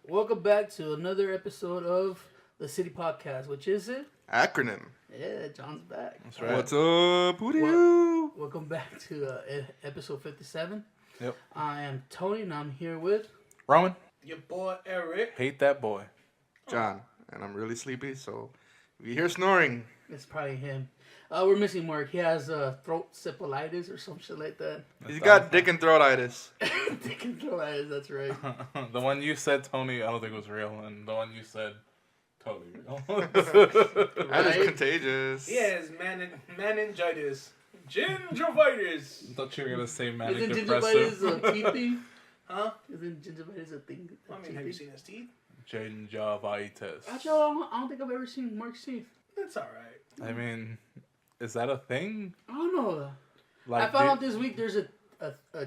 Welcome back to another episode of the City Podcast, which is it? Acronym. Yeah, John's back. That's right. What's up? Who do you? Welcome back to episode 57. Yep. I am Tony, and I'm here with... Roman, Your boy Eric. hate that boy. John. And I'm really sleepy, so if you hear snoring, It's probably him. We're missing Mark. He has throat syphilitis or some shit like that. he's got dick and throatitis. Dick and throatitis, that's right. The one you said, Tony, I don't think was real, and the one you said, totally real. That is Right? contagious. He has meningitis. Gingivitis. I thought you were gonna say Isn't manic gingivitis depressive. a teeth thing? Huh? Isn't gingivitis a thing? I mean, have you seen his teeth? Gingivitis. Actually, I don't think I've ever seen Mark's teeth. That's alright. I mean, is that a thing? I don't know. Like, I found out this week there's a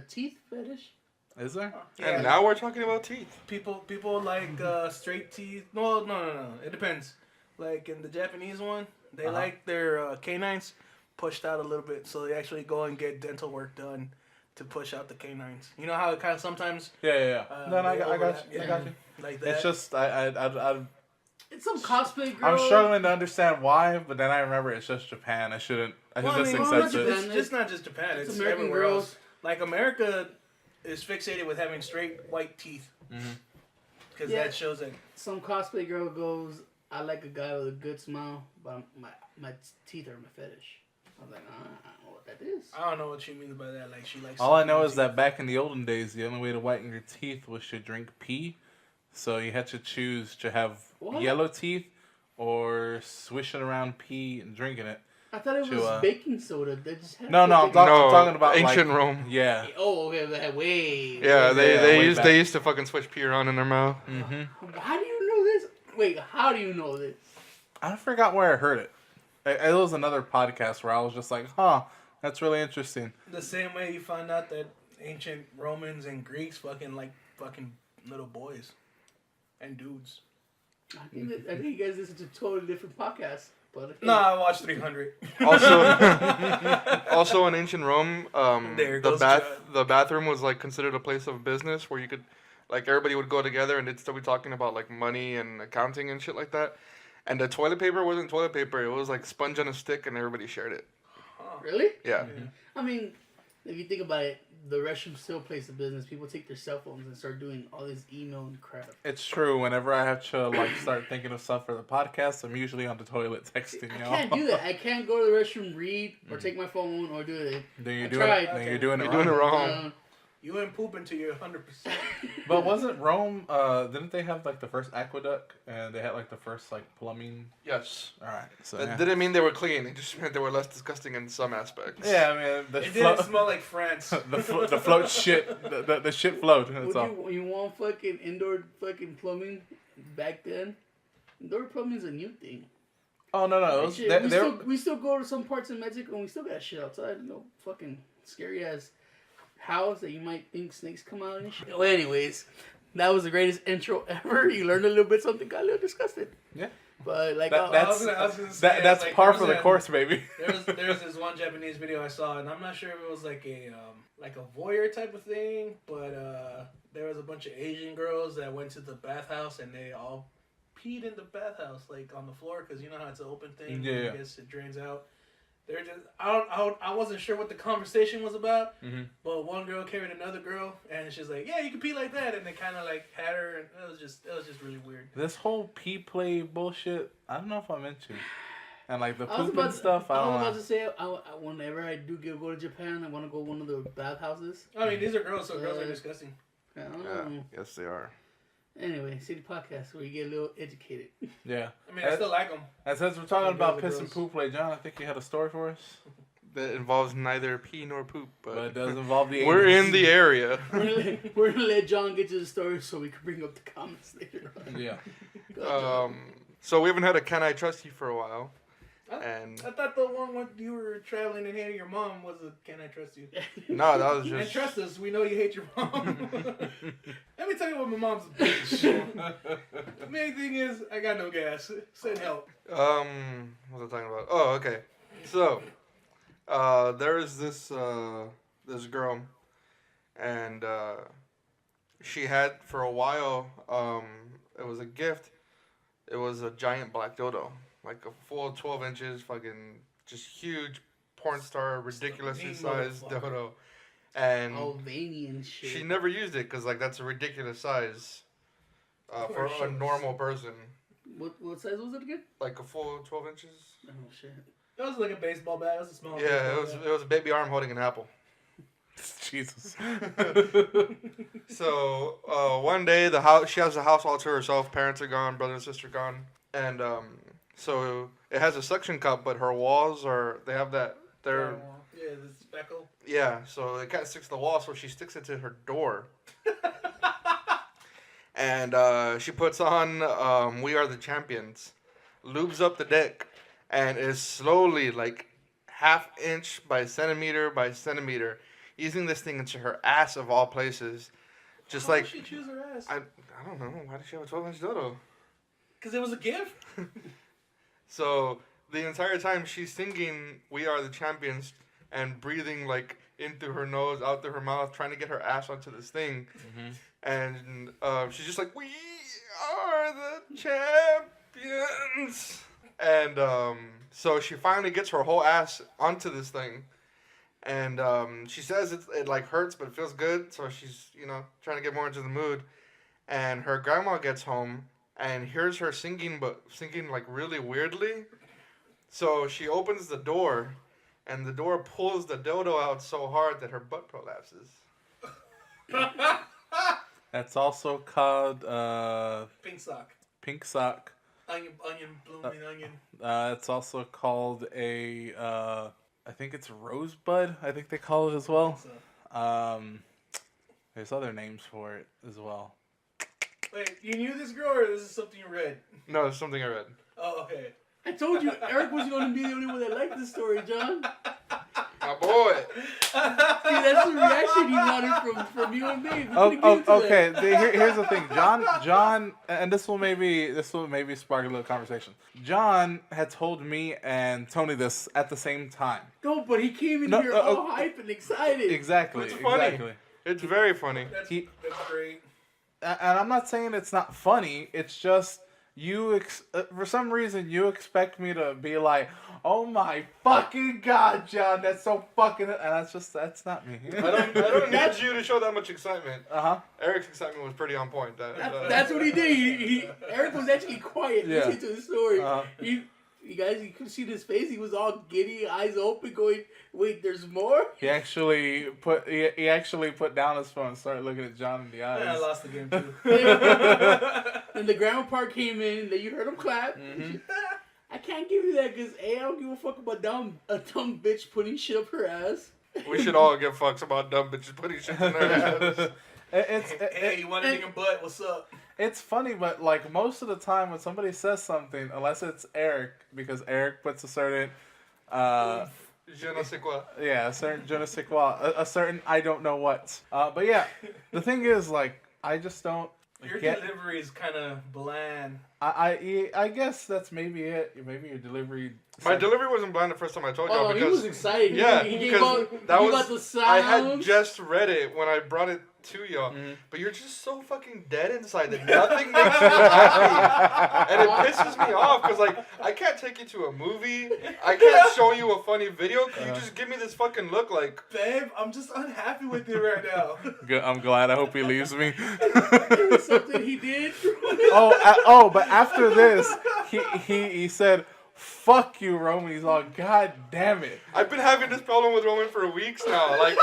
teeth fetish. Is there? And now we're talking about teeth. People like straight teeth. No. It depends. Like in the Japanese one, they like their canines pushed out a little bit, so they actually go and get dental work done to push out the canines. You know how it kind of sometimes. Yeah. No, I they got overlap? you. I got you. Like that. It's just It's some cosplay girl. I'm struggling to understand why, but then I remember it's just Japan. I should just accept it. It's just not just Japan. It's American everywhere girls. else. Like America is fixated with having straight white teeth because that shows that. Some cosplay girl goes, I like a guy with a good smile, but my teeth are my fetish. I was like, I don't know what that is. I don't know what she means by that. Like she likes. All I know is that back in the olden days, the only way to whiten your teeth was to drink pee. So you had to choose to have What? yellow teeth or swishing around pee and drinking it. I thought it was To, baking soda. They just had No, I'm talking about ancient like, Rome. Yeah. Oh, okay, that way. Yeah, way they used to fucking switch pee around in their mouth. Mm-hmm. How do you know this? Wait, how do you know this? I forgot where I heard it. It was another podcast where I was just like, huh, that's really interesting. The same way you find out that ancient Romans and Greeks fucking little boys and dudes. I think you guys listen to totally different podcasts. But okay. No, I watched 300. Also in ancient Rome, There goes John. the bathroom was like considered a place of business where you could, like, everybody would go together and they'd still be talking about like money and accounting and shit like that. And the toilet paper wasn't toilet paper; it was like sponge on a stick, and everybody shared it. Really? Yeah. I mean, if you think about it, the restroom still plays the business. People take their cell phones and start doing all this email and crap. It's true. Whenever I have to like start thinking of stuff for the podcast, I'm usually on the toilet texting y'all. I can't do that. I can't go to the restroom, read, or take my phone, or do it. Then you're I doing tried. it. Then Okay. you're doing it You're wrong. doing it wrong. You ain't pooping till you're 100%. But wasn't Rome? Didn't they have like the first aqueduct and they had like the first like plumbing? Yes. All right. So That yeah. didn't mean they were clean. It just meant they were less disgusting in some aspects. Yeah, I mean the It didn't smell like France. the float shit the shit flowed. That's all. Would you want fucking indoor fucking plumbing back then? Indoor plumbing's a new thing. Oh no no. It was, Shit, we still go to some parts of Mexico and we still got shit outside. No fucking scary ass house that you might think snakes come out and shit. Well, anyways, that was the greatest intro ever. You learned a little bit, something got a little disgusted. Yeah. But like, That- I was gonna say, that's like, par there for was the a- course, baby. There was this one Japanese video I saw, and I'm not sure if it was like a voyeur type of thing, but there was a bunch of Asian girls that went to the bathhouse and they all peed in the bathhouse, like on the floor, because you know how it's an open thing. Yeah. I guess it drains out. They're just I wasn't sure what the conversation was about, but one girl carried another girl, and she's like, "Yeah, you can pee like that," and they kind of like had her, and it was just really weird. This whole pee play bullshit, I don't know if I'm into. And like the I was poop about and stuff, I I was don't about know. to say, whenever I do go to Japan, I want to go one of the bathhouses. I mean, these are girls, so girls are disgusting. I don't Yeah. know. Yes, they are. Anyway, City Podcast where you get a little educated. Yeah. I mean, I still like them. And since we're talking Girls about are piss and gross. poop play, John, I think you had a story for us. That involves neither pee nor poop, But but it does involve the we're anus. in the area. We're gonna let John get to the story so we can bring up the comments later on. Yeah. Go, John. So we haven't had a Can I Trust You for a while. And I thought the one when you were traveling and hating your mom was a "Can I trust you?" no, that was And just trust us, we know you hate your mom. Let me tell you what my mom's a bitch. The main thing is, I got no gas. Send help. what was I talking about? Oh, okay. So there is this girl, and she had for a while a gift, it was a giant black dodo, like a full 12 inches, fucking just huge porn star, ridiculously Mean sized motherfucker. dodo, and Albanian shit. she never used it because like that's a ridiculous size for course she a was. normal person, What size was it again? like a full 12 inches. Oh shit. It was like a baseball bat. It was a small. Yeah, baseball it was a baby arm holding an apple. Jesus. So one day she has the house all to herself. Parents are gone, brother and sister gone, and so it has a suction cup, but her walls they have that they're Yeah, the speckle. yeah, so it can't stick to the wall, so she sticks it to her door. And she puts on "We Are the Champions," lubes up the deck, and is slowly like half inch by centimeter, using this thing into her ass of all places. Just How like did she choose her ass? I don't know, why did she have a 12-inch dodo? Because it was a gift. So the entire time she's singing "We Are the Champions" and breathing like in through her nose, out through her mouth, trying to get her ass onto this thing. Mm-hmm. And she's just like, "We are the champions." And so she finally gets her whole ass onto this thing. And she says it like hurts, but it feels good. So she's, trying to get more into the mood. And her grandma gets home and hears her singing, but singing like really weirdly. So she opens the door, and the door pulls the dildo out so hard that her butt prolapses. That's also called Pink sock. pink sock. Onion, blooming onion. It's also called I think it's rosebud. I think they call it as well. So. There's other names for it as well. Wait, you knew this girl, or this is something you read? No, it's something I read. Oh, okay. I told you Eric was going to be the only one that liked this story, John. My boy. See, that's the reaction he wanted from you and me. We couldn't get into Okay. that. Here's the thing, John, and this will maybe spark a little conversation. John had told me and Tony this at the same time. No, but he came in here all hype and excited. Exactly. It's funny. Exactly. It's very funny. That's great. And I'm not saying it's not funny. It's just for some reason you expect me to be like, oh my fucking god, John, that's so fucking, and that's not me. I don't need you to show that much excitement. Eric's excitement was pretty on point. That's what he did. Eric was actually quiet listening to the story. You guys, you could see his face. He was all giddy, eyes open, going, "Wait, there's more." He actually put down his phone and started looking at John in the eyes. Yeah, I lost the game too. And the grandma part came in. Then you heard him clap. Mm-hmm. I can't give you that because I don't give a fuck about a dumb bitch putting shit up her ass. We should all give fucks about dumb bitches putting shit in their ass. Hey, you want anything butt? What's up? It's funny, but like most of the time when somebody says something, unless it's Eric, because Eric puts a certain Je ne sais quoi. yeah, a certain je ne sais quoi, a certain I don't know what. But yeah, the thing is, like, I just don't Your get. delivery is kind of bland. I guess that's maybe it. Maybe your delivery. My delivery wasn't blind the first time I told y'all Oh, he because was excited. yeah, he gave because out, that he was got the sounds. I had just read it when I brought it to y'all, Mhm. but you're just so fucking dead inside that nothing makes me happy, and it pisses me off because like I can't take you to a movie, I can't show you a funny video. Can you just give me this fucking look like? Babe, I'm just unhappy with you right now. Good, I'm glad. I hope he leaves me. It was something he did. But after this, he said, "Fuck you, Roman." He's all, "God damn it." I've been having this problem with Roman for weeks now. Like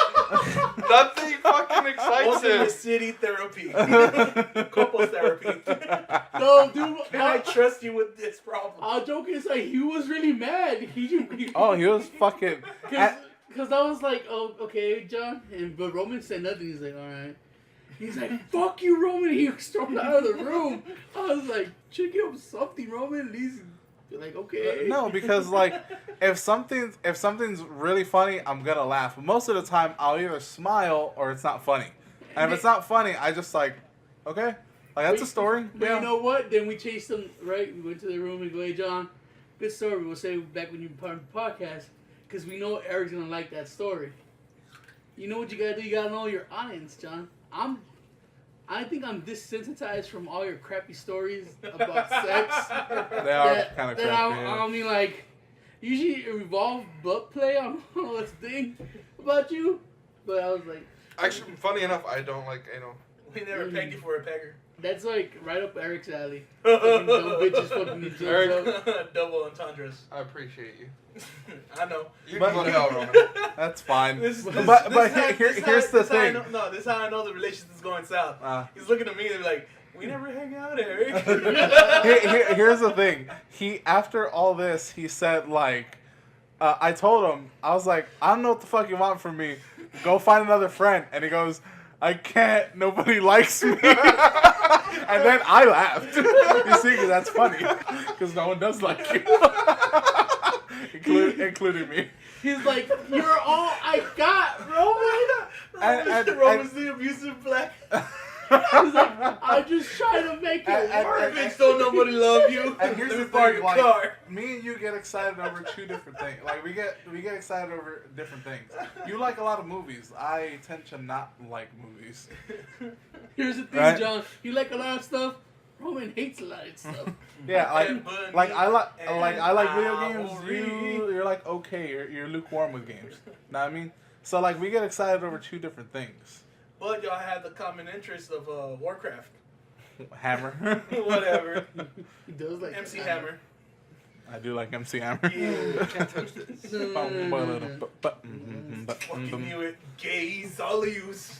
nothing fucking excites Welcome him. to city therapy. Couples therapy. No, dude. Can I trust you with this problem? I'll joke inside. He was really mad. He was fucking. Because I was like, oh, okay, John. But Roman said nothing. He's like, all right. He's like, fuck you, Roman. He stormed out of the room. I was like, check up something, Roman. At least, you're like, okay. No, because like if something's really funny, I'm gonna laugh. But most of the time, I'll either smile or it's not funny. And if it's not funny, I just like, okay, like that's a story. But you know what? Then we chased him, right? We went to the room and go, hey, John, good story. We'll say back when you part of the podcast. Because we know Eric's going to like that story. You know what you got to do? You got to know your audience, John. I think I'm desensitized from all your crappy stories about sex. They are kind of crappy. I mean, like, usually it revolves butt play. I don't know what's the thing about you, but I was like, Actually, funny enough, I don't like anal. We never pegged you for a pegger. that's like right up Eric's alley. Fucking dumb bitches fucking each other up. Double entendres. I appreciate you. I know. You can go to hell, Roman. That's fine. Here's Here's How the thing. this is how I know the relationship is going south. He's looking at me and like, we never hang out, Eric. Here's the thing. He after all this, he said like, I told him, I was like, I don't know what the fuck you want from me. Go find another friend. And he goes, I can't. Nobody likes me. And then I laughed. You see, because that's funny. Because no one does like you. Including me. He's like, you're all I got, Roman. Roman's the abusive black. He's like, I'm just trying to make it work. Bitch, don't nobody love you. And here's Let me the borrow thing, your like, car. me and you get excited over two different things. Like, we get excited over different things. You like a lot of movies. I tend to not like movies. Here's the thing, Right? John. You like a lot of stuff. Roman hates a lot of stuff. Yeah, like I like video Cavalry. games. You're like okay. You're lukewarm with games. Know what I mean? So like we get excited over two different things. But y'all have the common interest of Warcraft. Hammer. Whatever. He does like MC that. Hammer. I do like MC Hammer. Yeah. Can't touch this. Fucking knew it. Gays, all of yous.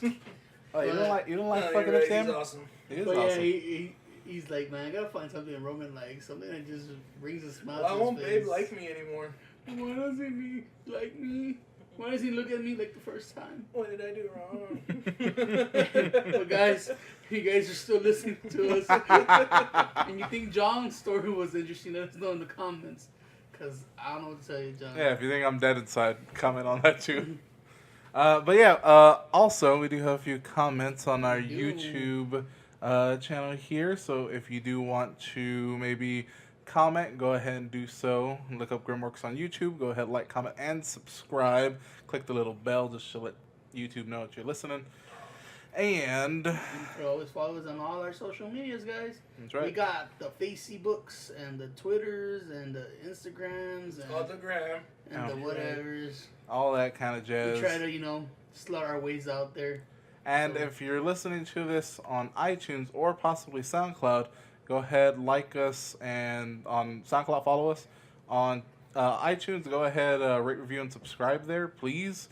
Oh, you don't like No, fucking you're right, MC he's Hammer? awesome. He is But yeah, awesome. he's like, man, I gotta find something Roman likes. Something that just brings a smile Well, I to won't his babe face. like me anymore. Why doesn't he like me? Why does he look at me like the first time? What did I do wrong? But guys, you guys are still listening to us. And you think John's story was interesting, let us know in the comments. Because I don't know what to tell you, John. Yeah, if you think I'm dead inside, comment on that too. But yeah, also we do have a few comments on our YouTube channel here. So if you do want to maybe comment, go ahead and do so. Look up Grimworks on YouTube. Go ahead, like, comment, and subscribe. Click the little bell just to let YouTube know that you're listening. And You can always follow us on all our social medias, guys. that's right. We got the Facebooks and the Twitters and the Instagrams and, On the gram. and the whatevers. All that kind of jazz. We try to, slut our ways out there. And if you're listening to this on iTunes or possibly SoundCloud, go ahead, like us, and on SoundCloud, follow us. On iTunes, go ahead, rate, review, and subscribe there, please.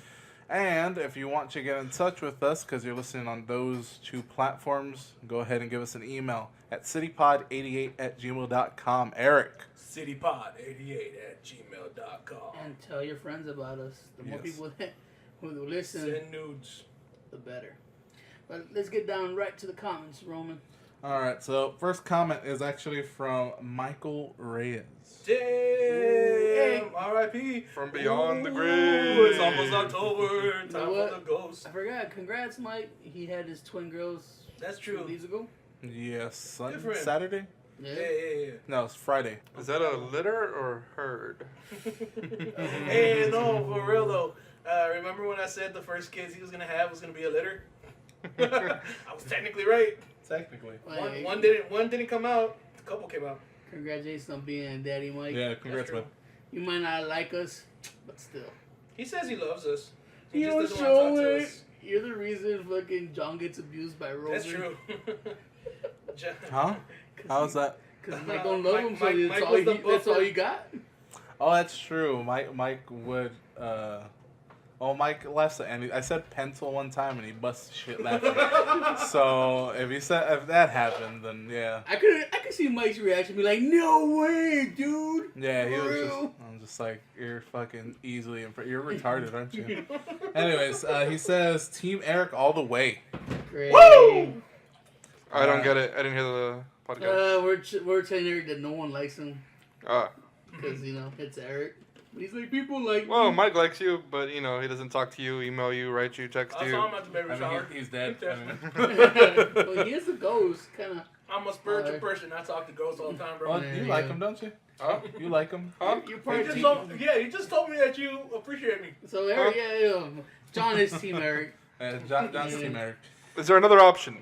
And if you want to get in touch with us, because you're listening on those two platforms, go ahead and give us an email at citypod88@gmail.com. Eric. citypod88@gmail.com. And tell your friends about us. The more Yes. people that who listen, Send nudes. the better. But let's get down right to the comments, Roman. All right, so first comment is actually from Michael Reyes. Damn. R.I.P. From beyond the Ooh, grave. It's almost October. Time know for what? the ghost. I forgot. Congrats, Mike. He had his twin girls That's 2 true. days ago. Yes, Good for him. Saturday? Yeah. Yeah. No, it's Friday. Is that a litter or herd? Hey, no, for real though. Remember when I said the first kids he was gonna have was gonna be a litter? I was technically right. Technically. Hey, One didn't come out. A couple came out. Congratulations on being a daddy, Mike. Yeah, congrats, That's man. You might not like us, but still. He says he loves us. He You just don't doesn't want to show talk to it. us. You're the reason fucking John gets abused by Roman. That's true. Huh? How's that? Because Mike don't love him, so Mike that's, all was the that's all buffer. you got? Oh, that's true. Mike would. Mike laughs at Andy. I said pencil one time and he busted shit laughing. So if that happened, then yeah. I could see Mike's reaction, be like, "No way, dude." Yeah, he For was real? I'm just like, you're fucking easily you're retarded, aren't you? Anyways, he says Team Eric all the way. Great. Woo! I don't get it. I didn't hear the podcast. We're telling Eric that no one likes him Uh, because it's Eric. He's like, people like well, me. Mike likes you, but he doesn't talk to you, email you, write you, text I you. saw him at the baby shower. He's dead. Well, he is a ghost, kind of. I'm a spiritual person. I talk to ghosts all the time, bro. Well, you like him, don't you? Huh? You like him? Huh? You're You part just team. you just told me that you appreciate me. So Eric, John is Team Eric. John's Team Eric. Is there another option?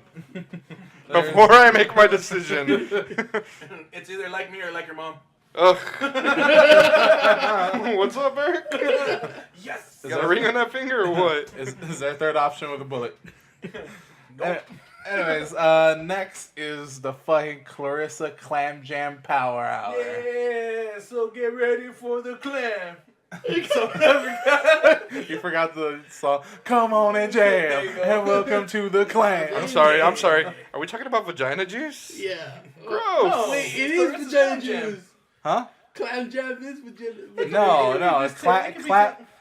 Before I make my decision. It's either like me or like your mom. Ugh. What's up, Eric? Yes. Got a ring on that finger or what? Is there a third option with a bullet? Nope. Anyways, next is the fucking Clarissa Clam Jam Power Hour. Yeah, so get ready for the clam. You forgot the song. Come on and jam, and welcome to the clam. I'm sorry. Are we talking about vagina juice? Yeah. Gross. No. Wait, it Clarissa is vagina Clam Jam. juice. Huh? Clam jam is vagina. No, it's clam.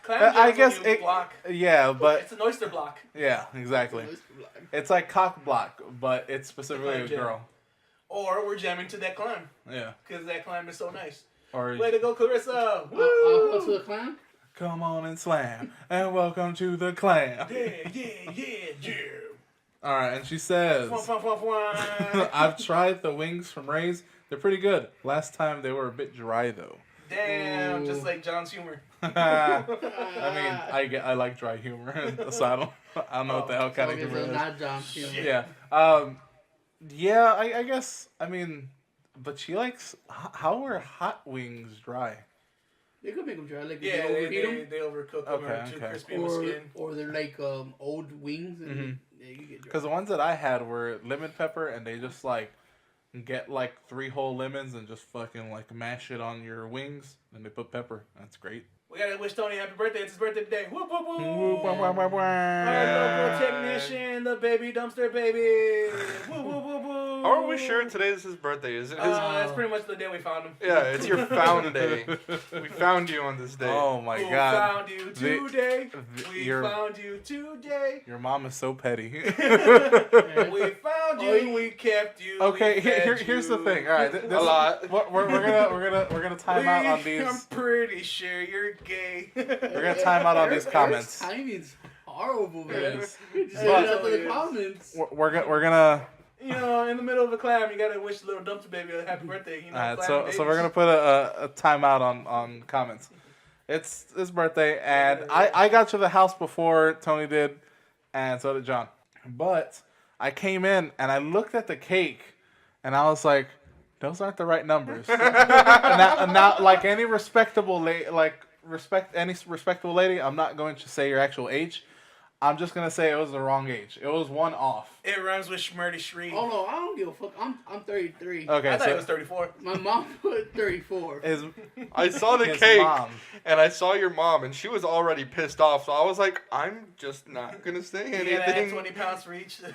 I guess it. Block. Yeah, but It's an oyster block. yeah, exactly. It's like cock block, but it's specifically a Clam jam. girl. Or we're jamming to that clam. Yeah. Because that clam is so nice. Or Way to go, Clarissa. I'll go to the clam. come on and slam, and welcome to the clam. Yeah. All right, and she says, Fwah. I've tried the wings from Ray's. They're pretty good. Last time they were a bit dry though. Damn, just like John's humor. I mean, I like dry humor, so I don't know what the hell kind of Okay, humor so it is. not John's humor. Yeah. Yeah, I guess, I mean, but she likes, how are hot wings dry? They could make them dry, like Yeah, they overheat them. they overcook them or too crispy in the skin. Or they're like old wings, and yeah, you get dry. Because the ones that I had were lemon pepper, and they just like get like 3 whole lemons and just fucking like mash it on your wings, and they put pepper. That's great. We gotta wish Tony happy birthday. It's his birthday today. Whoop, whoop, whoop. Whoop, wah, wah, wah, wah. Our local technician, the baby dumpster baby. Whoop, whoop, whoop, whoop. Are we sure today is his birthday? Is it his? That's pretty much the day we found him. Yeah, it's your found day. We found you on this day. Oh my Who god. found you today? We your- found you today. Your mom is so petty. We found you. We kept you. Okay, we fed here's the you. thing. All right, A lot. we're gonna time out on I'm these. pretty sure you're gay. We're gonna time out on these comments. Timing's horrible, man. Yes. You just But- said it after the comments. We're gonna. You know, in the middle of a clam, you gotta wish little dumpster baby a happy birthday. You know, Alright, clam so we're gonna put a timeout on comments. It's his birthday, and I got to the house before Tony did, and so did John. But I came in and I looked at the cake, and I was like, those aren't the right numbers. now, like any respectable respectable lady, I'm not going to say your actual age. I'm just gonna say it was the wrong age. It was one off. It rhymes with Schmurdy Shree. Oh no, I don't give a fuck. I'm 33. Okay, I thought so it was 34. My mom put 34. I saw the his cake, mom. and I saw your mom, and she was already pissed off. So I was like, I'm just not gonna say You gotta add anything. 20 pounds for each year.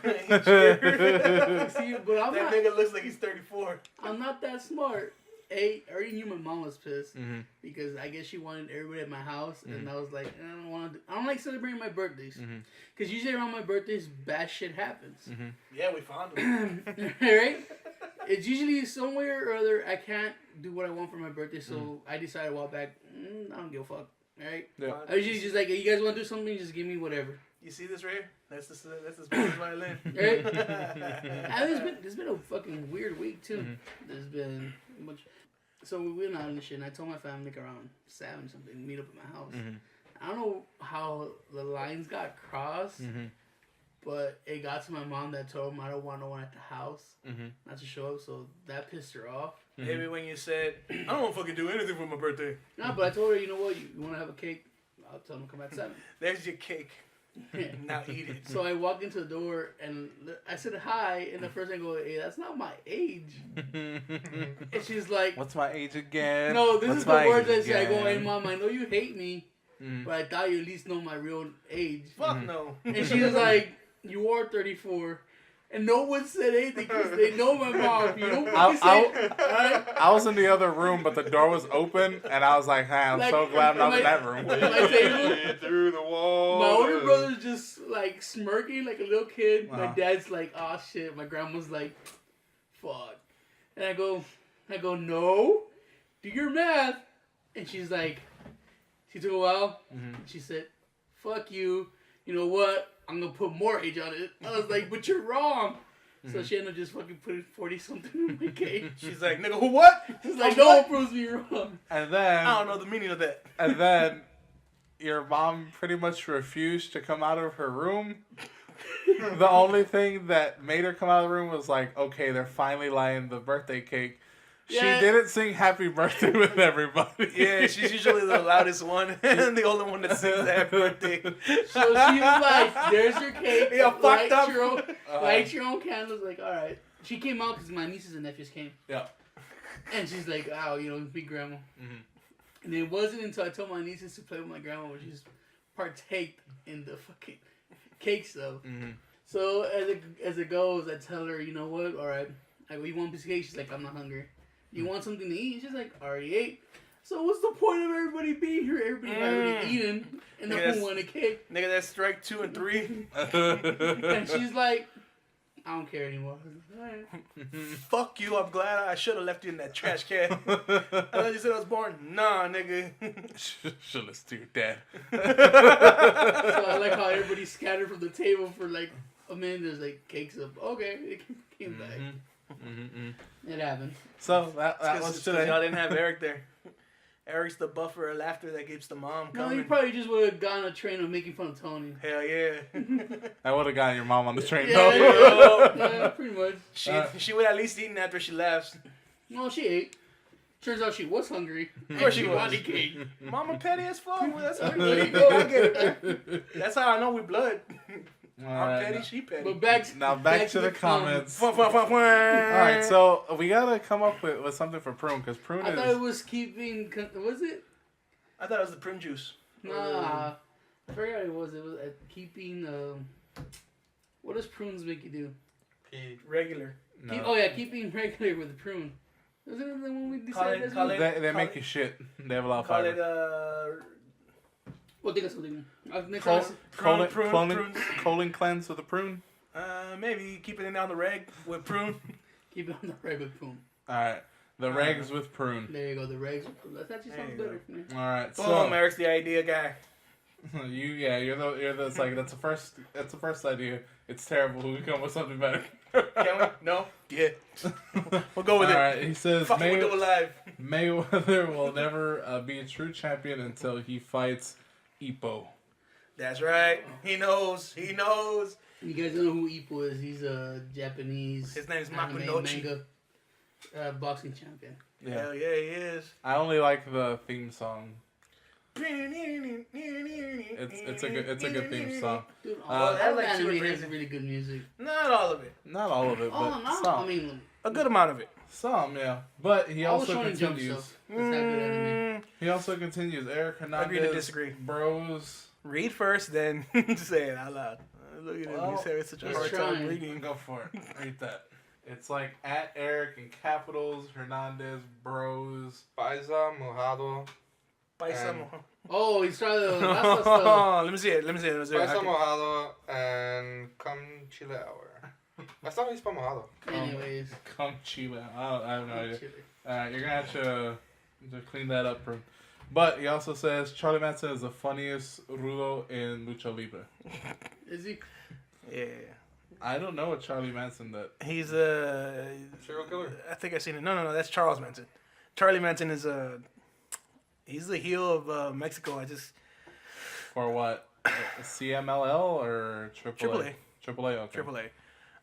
See, but I'm That not. nigga looks like he's 34. I'm not that smart. I already knew my mom was pissed Mhm. because I guess she wanted everybody at my house, and I was like, I don't like celebrating my birthdays because usually around my birthdays, bad shit happens. Yeah, we found him. Right? It's usually somewhere or other I can't do what I want for my birthday, so I decided a while back, I don't give a fuck. Right? Yeah. I usually just like, you guys want to do something, just give me whatever. You see this right here? That's this baby's violin. Right? And it's been a fucking weird week too. There's been a bunch. So we went out and shit, and I told my family like around 7 something, meet up at my house. I don't know how the lines got crossed, but it got to my mom that told him I don't want no one at the house, not to show up. So that pissed her off. Maybe when you said, I don't want to fucking do anything for my birthday. No, but I told her, you know what, you want to have a cake? I'll tell them to come at 7. There's your cake. Now eat it. So I walked into the door and I said hi, and the first thing I go, hey, that's not my age. And she's like, What's my age again? no, this What's is the my words I age say. I go, hey, again? mom, I know you hate me, but I thought you at least know my real age. Fuck no. And she was like, you are 34. And no one said anything because they know my mom. You don't fucking say alright? I was in the other room, but the door was open, and I was like, hey, I'm Like, so glad I'm not in my- that room. my table. Through the wall. My older brother's just like smirking like a little kid. My Wow. dad's like, oh shit. My grandma's like, fuck. And I go, no, do your math. And she's like, she took a while. She said, fuck you. You know what? I'm gonna put more age on it. I was like, but you're wrong. So she ended up just fucking putting 40 something in my cake. She's like, nigga, who what? She's like, no one proves me wrong. And then, I don't know the meaning of that. and then, your mom pretty much refused to come out of her room The only thing that made her come out of the room was like, okay, they're finally lighting the birthday cake. Yeah. She didn't sing happy birthday with everybody. Yeah, she's usually the loudest one and the only one that sings the happy birthday. So she was like, "There's your cake. Yeah, fucked light up. Your own, light your own candles." Like, all right. She came out because my nieces and nephews came. Yeah. And she's like, "Oh, you know, big grandma." Mm-hmm. And it wasn't until I told my nieces to play with my grandma when she's partaked in the fucking cake stuff. Mm-hmm. So as it goes, I tell her, you know what? All right, I go, you want a piece of cake? She's like, I'm not hungry. You want something to eat? She's like, I already ate. So what's the point of everybody being here? Everybody already eaten, and Nigga, who wanted cake? Nigga, that's strike 2 and 3. And she's like, I don't care anymore. I was like, all right. Fuck you, I'm glad I should have left you in that trash can. I thought you said I was born. Nah, nigga. Should listen to your dad. So I like how everybody scattered from the table for like a minute. There's like cakes up. Okay, it came back. Mm-hmm. It happened. So that It's was 'cause today. y'all didn't have Eric there. Eric's the buffer of laughter that keeps the mom No, coming. you probably just would have gone on a train of making fun of Tony. Hell yeah. I would have gotten your mom on the train. Yeah, though. yeah, pretty much. She would at least eat after she laughs. No, she ate. Turns out she was hungry. Of course and she was. wanted cake. Mama petty as fuck. Well, that's how There you go. I get it, man. That's how I know we blood. I'm Alright, petty, she petty. But back to the comments. Fun, fun, fun, fun. Alright, so we gotta come up with something for Prune, because Prune I is... thought it was keeping. Was it? I thought it was the prune juice. Nah. I forgot what it was. It was keeping. What does prunes make you do? Regular. No. Keeping regular with the prune. Wasn't it the one we Call decided? it- They make you shit. They have a lot of Call fiber. it, Well, think of something. Next Col- time. prune. colon cleanse with a prune. Maybe keeping it down the reg with prune. Keep it on the regular prune. Alright, the regs with prune. There you go. The regs. That actually sounds There you better for me. Alright, Boom, so Eric's the idea guy. you're the it's like that's the first idea. It's terrible. We come with something better. Can we? No? Yeah. We'll go with Alright, it. he says Fuck it, we'll do it live. Mayweather will never be a true champion until he fights Ippo. That's right. He knows. He knows. You guys don't know who Ippo is. He's a Japanese. His name's anime Makunochi. manga boxing champion. Hell yeah, he is. I only like the theme song. It's It's a good theme song. Dude, I all like two or anime three. has really good music. Not all of it. Not all of it, but Oh no! some. I mean, A good amount of it. Some, yeah. But he I was also showing Jump continues. stuff. That's not good anime. He also continues. Eric Hernandez. Agree to disagree. Bros. Read first, then say it out loud. Look at him. Well, You say it's such a he's hard trying. time reading. Go for it. Read that. It's like at Eric in capitals, Hernandez, Bros. Paisa, mojado. Paisa And- mojado. Oh, he's trying to. That's the stuff. Let me see it. Paisa Okay. mojado and come chile hour. That's not he's mojado. Anyways. Come Chile. I have no idea. Chile. Alright, you're gonna have to clean that up, bro. But he also says Charlie Manson is the funniest rudo in Lucha Libre. Is he? Yeah. I don't know what Charlie Manson that. He's a Serial killer. I think I've seen it. No, that's Charles Manson. Charlie Manson is he's the heel of Mexico. For what? CMLL or AAA. AAA, okay. AAA.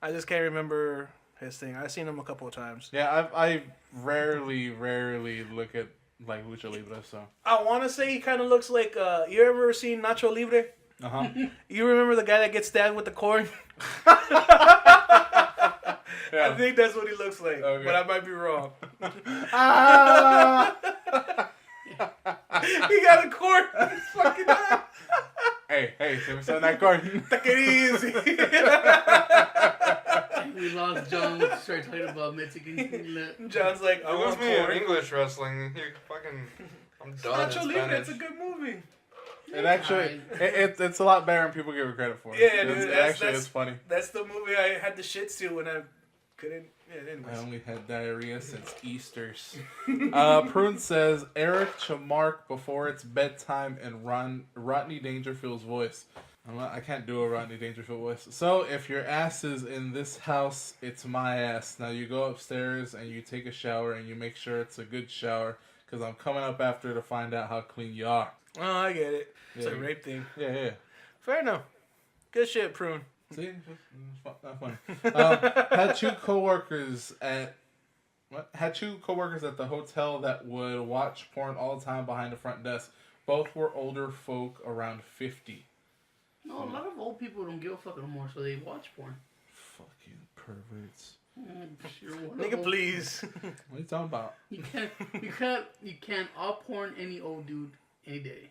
I just can't remember his thing. I've seen him a couple of times. Yeah, I rarely look at like Lucha Libre, so. I want to say he kind of looks like you ever seen Nacho Libre? Uh-huh. You remember the guy that gets stabbed with the cord? Yeah. I think that's what he looks like, Okay. but I might be wrong. Ah! He got a cord. He's fucking done. Hey, give me some of that cord. Take it easy. We lost John. Let's start talking about Mexican. John's like, I You lose want me in cord. English wrestling. You fucking. I'm done. Nacho in Libre, Spanish. it's a good movie. It actually, it's a lot better than people give it credit for. Yeah, dude, It that's- actually that's- is funny. That's the movie I had the shits to when I couldn't. Yeah, anyways. I only had diarrhea since Easter's. Prune says Eric Chamark before it's bedtime and Rodney Dangerfield's voice. I can't do a Rodney Dangerfield voice. So if your ass is in this house, it's my ass. Now you go upstairs and you take a shower and you make sure it's a good shower because I'm coming up after to find out how clean you are. Oh, I get it. It's Yeah. a rape thing. Yeah. Fair enough. Good shit, Prune. See, not funny. Had two coworkers at the hotel that would watch porn all the time behind the front desk. Both were older folk around 50. No, a lot of old people don't give a fuck anymore, so they watch porn. Fucking perverts. Sure, Nigga, please. What are you talking about? You can't out porn any old dude any day.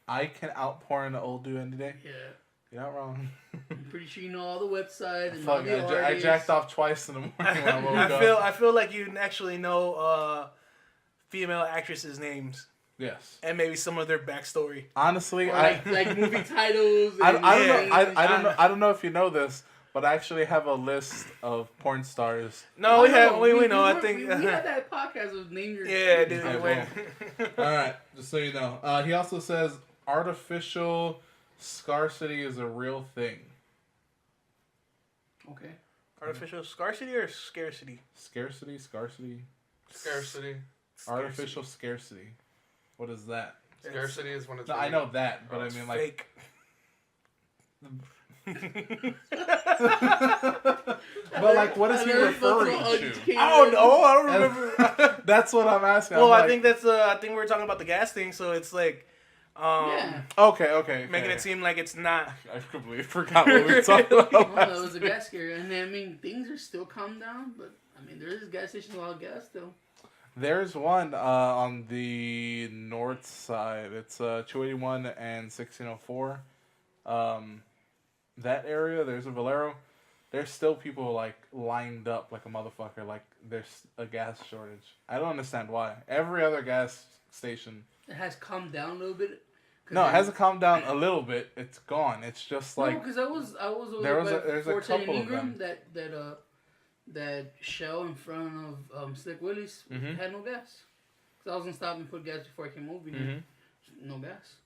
I can outpour an old dude any day. Yeah. You're not wrong. I'm pretty sure you know all the websites and Fuck, all the I artists. jacked off twice in the morning when I woke up. I feel like you actually know female actresses' names Yes. and maybe some of their backstory. Honestly, Or like movie titles. I and don't know. I don't know if you know this, but I actually have a list of porn stars. No, we know. I think we had that podcast with Name Your. Yeah, dude. Okay, All right, just so you know. He also says artificial scarcity is a real thing. Okay. Artificial scarcity or scarcity? Scarcity. Scarcity. Artificial scarcity. What is that? Scarcity is when it's. No, I know that, but I mean like. Fake. But like, what is he referring to? I don't know. I don't remember. That's what I'm asking. Well, I'm I think that's. I think we were talking about the gas thing, so it's like. Yeah. Okay. Making it seem like it's not. I completely forgot what we were talking about. Well, it was a gas scare, and I mean things are still calmed down, but I mean there is gas stations a lot of gas still. There's one on the north side. It's 281 and 1604. That area, there's a Valero. There's still people like lined up like a motherfucker. Like there's a gas shortage. I don't understand why. Every other gas station. It has calmed down a little bit. No, it hasn't calmed down a little bit. It's gone. It's just like no, because I was there's a Forte couple and of them. Ingram that shell in front of Slick Willie's had no gas. So I was gonna stop and put gas before I came over here. No gas.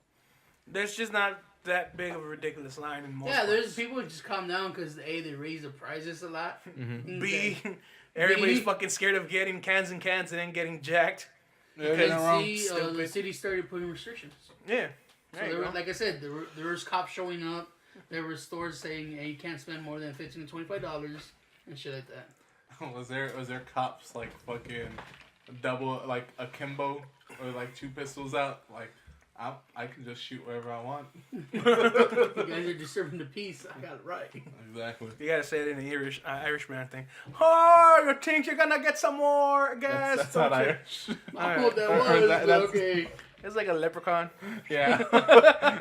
There's just not that big of a ridiculous line in most. Yeah, parts. there's people who just calm down because A, they raise the prices a lot. B, everybody's B, fucking scared of getting cans and then getting jacked. Yeah, you're not wrong. C, the Stupid. city started putting restrictions. Yeah. So There you there were, go. like I said, there was cops showing up. There were stores saying, "Hey, you can't spend more than $15 to $25 and shit like that." Was there cops like fucking double like akimbo or like two pistols out? Like I can just shoot wherever I want. You guys are disturbing the peace. I got it right. Exactly. You gotta say it in the Irishman thing. Oh, you think you're gonna get some more gas? That's not Don't you? Irish. I know what that was. That's- Okay. It's like a leprechaun. Yeah.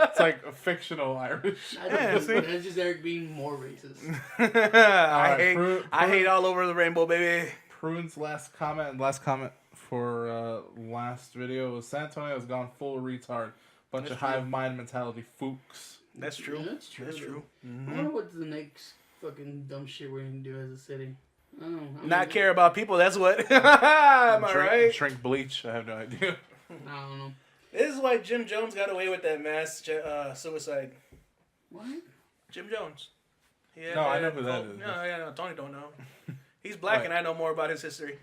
It's like a fictional Irish. That's see? just Eric being more racist. I hate all over the rainbow, baby. Prune's last comment for last video was San Antonio has gone full retard. Bunch That's of true. hive mind mentality fooks. That's true. Yeah, that's true. That's true. I wonder what's the next fucking dumb shit we're gonna do as a city. I don't know. Not care about people. That's what. Am I right? Drink bleach. I have no idea. I don't know. This is why Jim Jones got away with that mass suicide. What? Jim Jones. Yeah, No, I know who that is. No, Tony don't know. He's black, Right. and I know more about his history.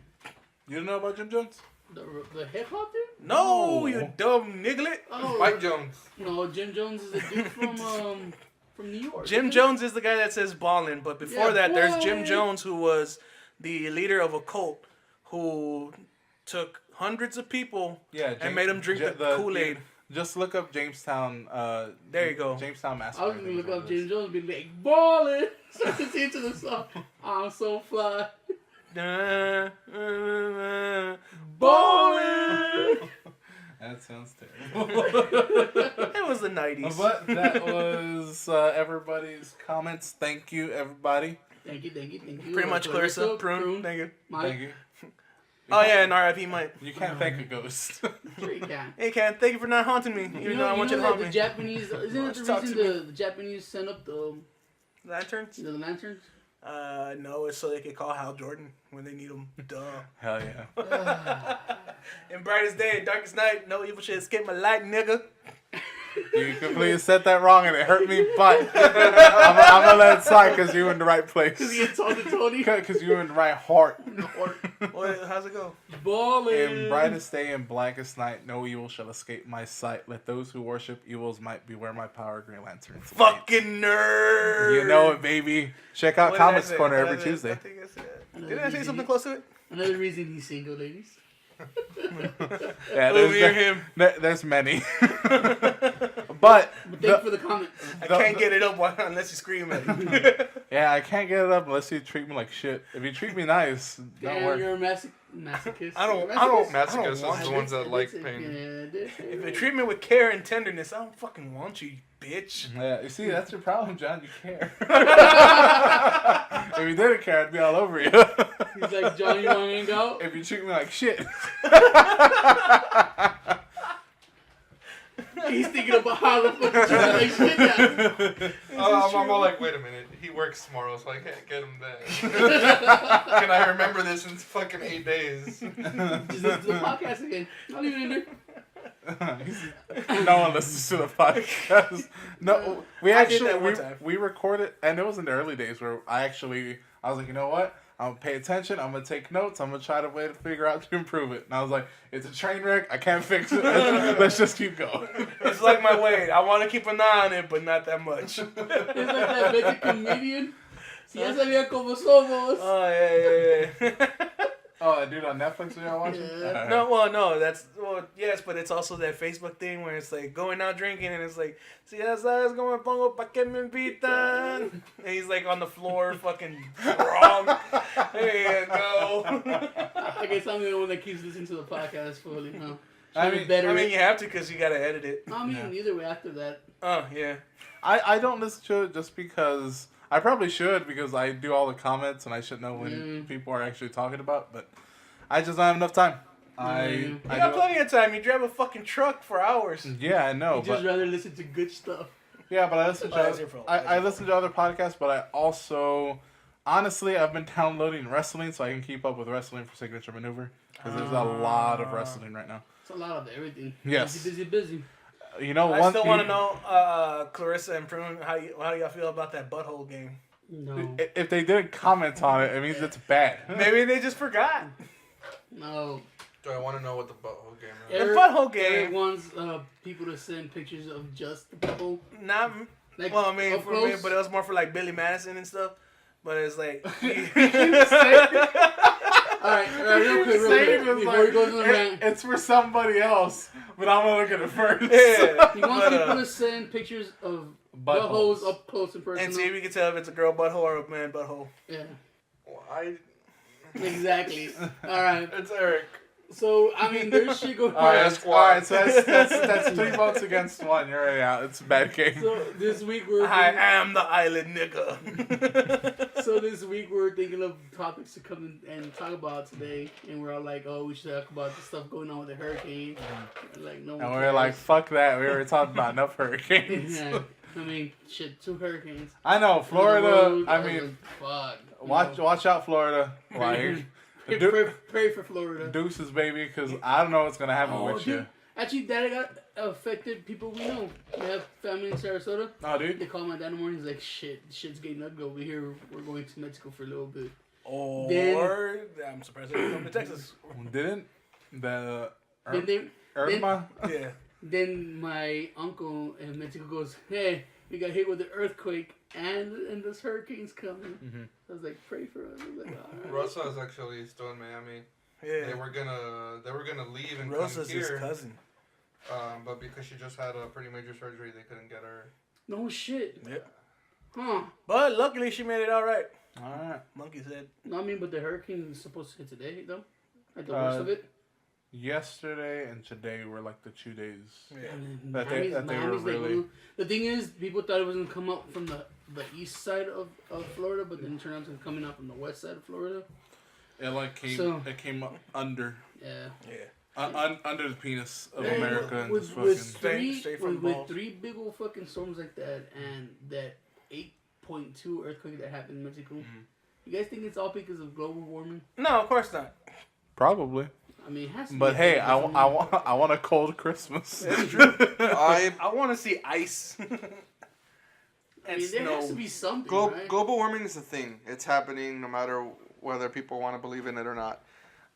You don't know about Jim Jones? The hip hop dude? No, No. you dumb niglet. Oh, Mike Jones. no, Jim Jones is a dude from New York. Jim isn't Jones is the guy that says ballin', but before Yeah, that, there's Jim boy. Jones, who was the leader of a cult who took hundreds of people Yeah. and made them drink the Kool-Aid. Just look up Jamestown. There you go. Jamestown he? I Massacre. was gonna look think up is what it James Jones and be like, ballin'! Start to see to the song. I'm so fly. Ballin'! is. That sounds terrible. It was the 90s. But that was everybody's comments. Thank you, everybody. Thank you. Pretty much Clarissa, Prune. Thank you. Mike. Thank you. Oh, yeah, and R.I.P. Mike. You can't thank a ghost. Sure you can. Hey, Ken, thank you for not haunting me, even though I want you to that haunt the me. Japanese, isn't it Let's the talk reason to the Japanese sent up the Lanterns? lanterns? No, it's so they can call Hal Jordan when they need him. Duh. Hell yeah. In brightest day, darkest night, no evil shit escape my light, nigga. You completely said that wrong and it hurt me, but I'm gonna let it slide because you were in the right place. Because he had told Tony. Because you were in the right heart. No, or- How's it go? Ballin'. In brightest day and blackest night, no evil shall escape my sight. Let those who worship evils might beware my power, Green Lantern. Fucking nerd. You know it, baby. Check out What did I Comics say? Corner What every did I say? Tuesday. I think I said. Did I say something close to it? Another reason he's single, ladies. Yeah, Over here, him. there's many. But But thank you for the comments. I can't get it up unless you scream at me. yeah, I can't get it up unless you treat me like shit. If you treat me nice, don't Damn, worry. you're a masochist. I don't Masochists want are the you. ones that like pain. If you treat me with care and tenderness, I don't fucking want you, bitch. Yeah, you see, that's your problem, John. You care. If you didn't care, I'd be all over you. He's like, Johnny, you want to hang out? If you treat me like shit. He's thinking about how the fuck you like shit now. I'm all like, wait a minute. He works tomorrow, so I can't get him then. Can I remember this in fucking 8 days? Just listen to the podcast again. I'll leave it in there. No one listens to the podcast. No, we I did actually that one time. we recorded, and it was in the early days where I was like, you know what? I'm gonna pay attention. I'm gonna take notes. I'm gonna try to way to figure out to improve it. And I was like, it's a train wreck. I can't fix it. Let's just keep going. It's like my weight. I want to keep an eye on it, but not that much. It's like that Mexican comedian. Si ya sabía como somos. Oh, yeah. Oh, that dude on Netflix we all watching? Yeah. No, yes, but it's also that Facebook thing where it's like going out drinking and it's like, si ya sabes como me pongo pa que me invitan. And he's like on the floor fucking wrong. There you go. I guess I'm the one that keeps listening to the podcast fully, huh? I mean, You have to because you got to edit it. I mean, Yeah. either way, after that. Oh, yeah. I don't listen to it just because I probably should because I do all the comments and I should know when people are actually talking about, but I just don't have enough time. You got plenty of time. You drive a fucking truck for hours. Yeah, I know, You just but rather listen to good stuff. yeah, but I listen Oh, that's your fault. I listen to other podcasts, but I also honestly I've been downloading wrestling so I can keep up with wrestling for Signature Maneuver because there's a lot of wrestling right now. It's a lot of everything. Yes. Busy. You know, I still want to know, Clarissa and Prune, how do y'all feel about that butthole game? No. If they didn't comment on it, it means it's bad. Maybe they just forgot. No. Do I want to know what the butthole game is? The Eric- butthole Eric game. wants people to send pictures of just the butthole. Not Like, well, I mean, up for me, close. but it was more for like Billy Madison and stuff. But it's like, Alright, real quick, before he goes on the rant. It's for somebody else, but I'm gonna look at it first. yeah. He wants But, people to send pictures of Buttholes. buttholes up close and personal. and see if you can tell if it's a girl butthole or a man butthole. Yeah, Why? exactly. Alright, It's Eric. so, I mean, there's shit going on. Alright, so that's 3 votes against 1. You're already out. It's a bad game. So, this week we're... I am the island nigga. So this week we're thinking of topics to come and talk about today, and we're all like, "Oh, we should talk about the stuff going on with the hurricane." And like, no one And we're cares. like, fuck that. We already talked about enough hurricanes. Yeah, I mean, shit, 2 hurricanes. I know, On Florida. the road, I mean, fuck. watch out, Florida. Like, Pray for Florida. deuces, baby, because I don't know what's gonna happen with dude. you. Actually, that got affected people we know. We have family in Sarasota. Oh, dude. They call my dad in the morning. He's like, shit's getting ugly over here. We're going to Mexico for a little bit. Or I'm surprised they didn't come to Texas. Didn't the Then Irma? Yeah. Then my uncle in Mexico goes, "Hey, we got hit with an earthquake and this hurricane's coming." Mm-hmm. I was like, "Pray for us." I was like, "All right." Rosa is actually still in Miami. Yeah. They were gonna leave and Rosa's come his here, cousin. but because she just had a pretty major surgery, they couldn't get her. No shit. Yep. Huh. But luckily she made it all right. All right. Monkey said. No, I mean, but the hurricane is supposed to hit today, though. Like the worst of it. Yesterday and today were like the 2 days. Yeah. And That they were Miami's like, really- the thing is, people thought it was gonna come up from the east side of Florida, but then it turned out to be coming out from the west side of Florida. It like came. So- It came up under. Yeah. Yeah. Under the penis of Yeah, America and with, just with fucking. Straight from with, the with balls. 3 big old fucking storms like that and that 8.2 earthquake that happened in Mexico. Mm-hmm. You guys think it's all because of global warming? No, of course not. Probably. I mean, it has to be. But a hey, thing, I doesn't it? want a cold Christmas. That's true. I I want to see ice. I and mean, there has to snow. be something, right? global warming is a thing. It's happening no matter whether people want to believe in it or not.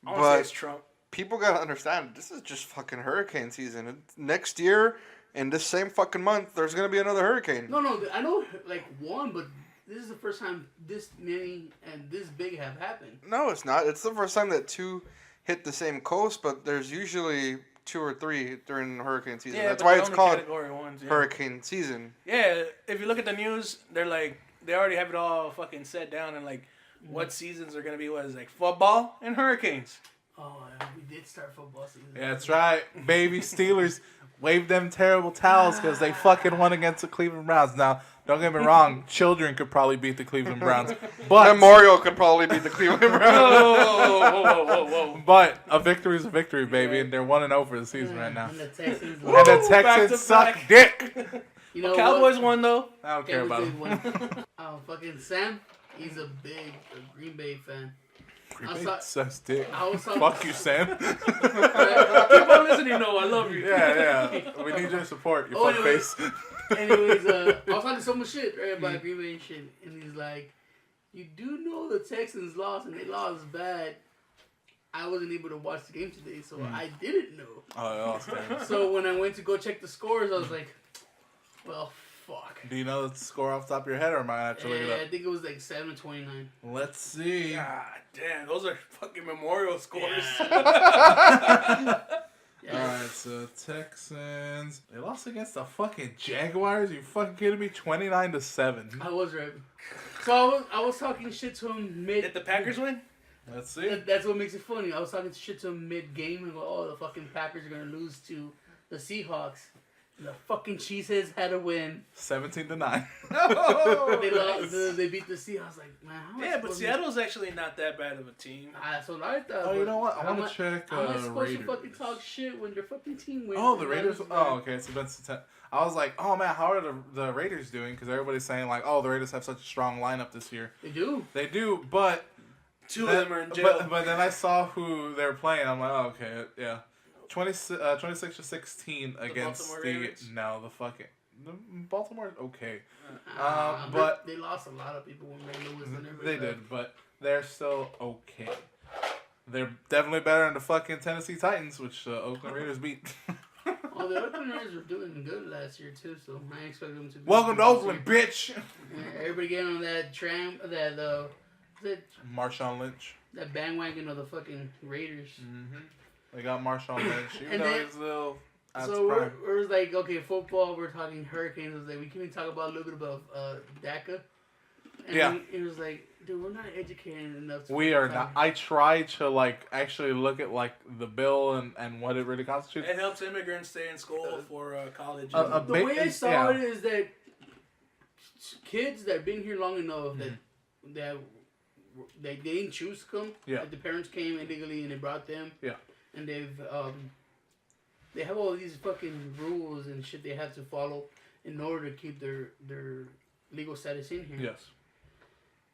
I want to say But it's Trump. people gotta understand, this is just fucking hurricane season. Next year, in this same fucking month, there's gonna be another hurricane. No, I know like one, but this is the first time this many and this big have happened. No, it's not. It's the first time that two hit the same coast, but there's usually 2 or 3 during hurricane season. Yeah, That's but why they're it's only called Category 1s, yeah. hurricane season. Yeah, if you look at the news, they're like, they already have it all fucking set down and like what seasons are going to be, what is it, like football and hurricanes. Oh, yeah, we did start football season. Yeah, that's right. Baby Steelers wave them terrible towels because they fucking won against the Cleveland Browns. Now, don't get me wrong, children could probably beat the Cleveland Browns. But Memorial could probably beat the Cleveland Browns. Whoa. But a victory is a victory, baby, and they're 1-0 for the season right now. And the Texans, And the Woo, Texans suck back-to-back. dick. you know Cowboys what? won though. I don't care about Cowboys them. won. Fucking Sam, he's a big Green Bay fan. Green I Bay saw- sucks dick. I was talking. Fuck you, Sam. Keep on listening, no, I love you. Yeah. We need your support, you Oh, fuck anyway. face. Anyways, I was talking so much shit right about Green Bay and shit, and he's like, "You do know the Texans lost, and they lost bad." I wasn't able to watch the game today, so I didn't know. Oh, Austin. So when I went to go check the scores, I was like, "Well, fuck." Do you know the score off the top of your head, or am I actually looking Yeah, it I think it was like 7-29. up? Let's see. God damn, those are fucking memorial scores. Yeah. Alright, so Texans. They lost against the fucking Jaguars? You fucking kidding me? 29-7. I was right. So I was talking shit to him mid. Did the Packers win? Let's see. That's what makes it funny. I was talking shit to him mid game and go, "Oh, the fucking Packers are gonna lose to the Seahawks." And the fucking Cheeseheads had to win. 17-9. They lost. They beat the Seahawks. Like, man, how am I Yeah, but supposed to- Seattle's actually not that bad of a team. That's what I thought. Oh, you but know what? I how want am to check How am I supposed Raiders. to fucking talk shit when their fucking team wins? Oh, the and Raiders. that is Oh, bad? okay. So that's the I was like, oh man, how are the Raiders doing? Because everybody's saying like, oh, the Raiders have such a strong lineup this year. They do. They do, but Two of them are in jail. But then I saw who they're playing. I'm like, oh, okay, yeah, 26-16 against Baltimore the Ravens? no, the fucking the Baltimore. Okay, But they lost a lot of people when Ray Lewis and everybody. they did, but they're still okay. They're definitely better than the fucking Tennessee Titans, which Oakland Raiders beat. Oh, the Oakland Raiders were doing good last year too, so I expect them to. Be Welcome to good this Oakland, year. bitch. Yeah, everybody getting on that tram, that Marshawn Lynch. that bandwagon of the fucking Raiders. They got Marshawn Lynch, even And though then- he's a little. That's So prime. we're like, okay, football. We're talking hurricanes. I was like, we can talk about a little bit about DACA. And Yeah. it was like, dude, we're not educated enough. To We are talk. not. I tried to like actually look at like the bill and what it really constitutes. It helps immigrants stay in school for college. a The way I saw yeah. it is that kids that have been here long enough that they didn't choose to come. Yeah. Like the parents came illegally and they brought them. Yeah. And they have all these fucking rules and shit they have to follow in order to keep their legal status in here. Yes.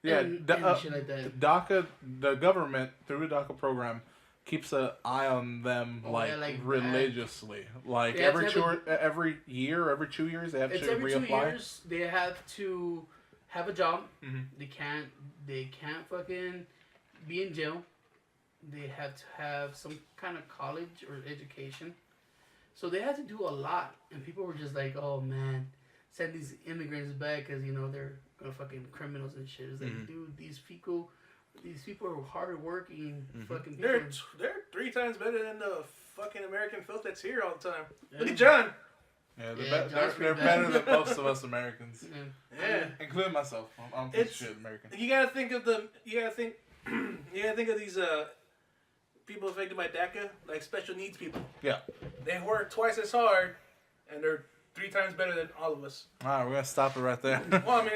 Yeah, And shit like that. DACA, the government through the DACA program keeps an eye on them Oh, like yeah, like religiously. Like They have every to have every year, every 2 years they have It's to every reapply. 2 years they have to have a job. Mhm. They can't fucking be in jail. They have to have some kind of college or education. So they had to do a lot, and people were just like, "Oh man, send these immigrants back because they're fucking criminals and shit." It's like, dude, these people are hardworking fucking people. They're 3 times better than the fucking American filth that's here all the time. Yeah. Look at John. Yeah, Yeah, they're John's pretty better bad. than most of us Americans, Yeah. Yeah. including myself. I'm a piece of It's- shit American. You gotta think of these people affected by DACA, like special needs people. Yeah. They work twice as hard, and they're 3 times better than all of us. All right, we're gonna stop it right there. Well, I mean,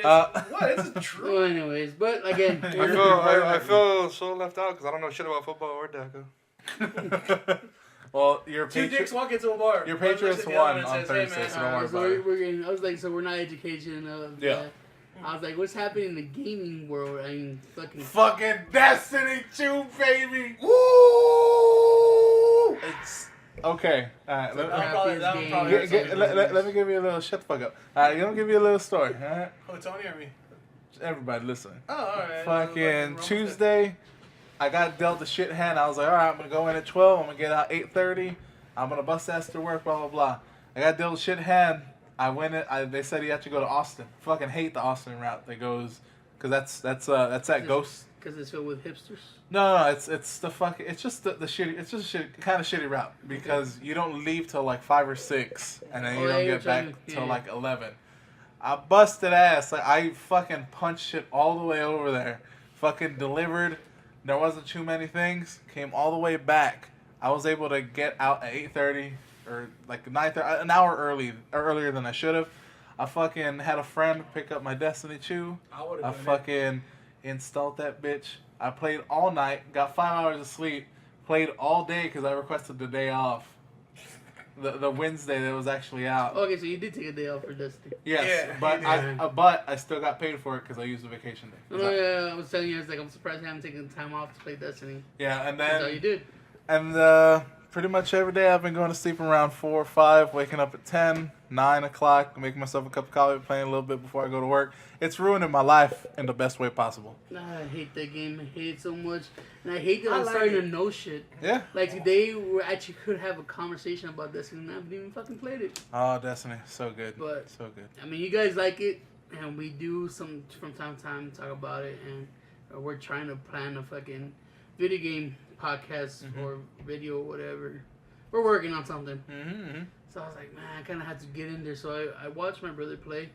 it's So, true. anyways, but again, I feel so left out because I don't know shit about football or DACA. Well, your Two dicks Patriots. walk into a bar. Your One looks Patriots at the other won and on says, Thursday, "Hey, man, so don't worry so about it. we're getting. I was like, so we're not education of. Yeah. I was like, what's happening in the gaming world? I mean, fucking. Fucking Destiny 2, baby! Woo! It's okay. Alright, That one Crap probably- is that one game. probably let, hurts Get- something. let me give you a little shut the fuck up. Alright, let me give you a little story. Alright, Oh, Tony or me? everybody listen. Oh, all right. Fucking We're almost Tuesday, I got dealt the shit hand. I was like, all right, I'm gonna go in at 12. I'm gonna get out 8:30. I'm gonna bust ass to work. Blah blah blah. I got dealt the shit hand. I went in. They said you have to go to Austin. Fucking hate the Austin route that goes, cause that's that ghost. Because it's filled with hipsters. No, it's the fucking. It's just the shitty. It's just a kind of shitty route because you don't leave till like 5 or 6, and then you don't get back till like 11. I busted ass. Like I fucking punched it all the way over there. Fucking delivered. There wasn't too many things. Came all the way back. I was able to get out at 8:30 or like 9:30, an hour earlier than I should have. I fucking had a friend pick up my Destiny 2. I fucking installed that bitch. I played all night. Got 5 hours of sleep. Played all day because I requested the day off. The Wednesday that was actually out. Okay, so you did take a day off for Destiny. Yes, Yeah, but I still got paid for it because I used the vacation day. No, yeah, I was telling you, I was like, I'm surprised you haven't taken time off to play Destiny. Yeah, and That's all then you did. and pretty much every day I've been going to sleep around 4 or 5, waking up at 10, 9 o'clock, making myself a cup of coffee, playing a little bit before I go to work. It's ruining my life in the best way possible. I hate that game. I hate it so much. And I hate that I I'm like starting it. to know shit. Yeah. Like today, we actually could have a conversation about Destiny, and I haven't even fucking played it. Oh, Destiny, so good. But So good. I mean, you guys like it, and we do some from time to time talk about it, and we're trying to plan a fucking video game podcast or video or whatever. We're working on something. Mm-hmm. So I was like, man, I kind of had to get in there. So I watched my brother play.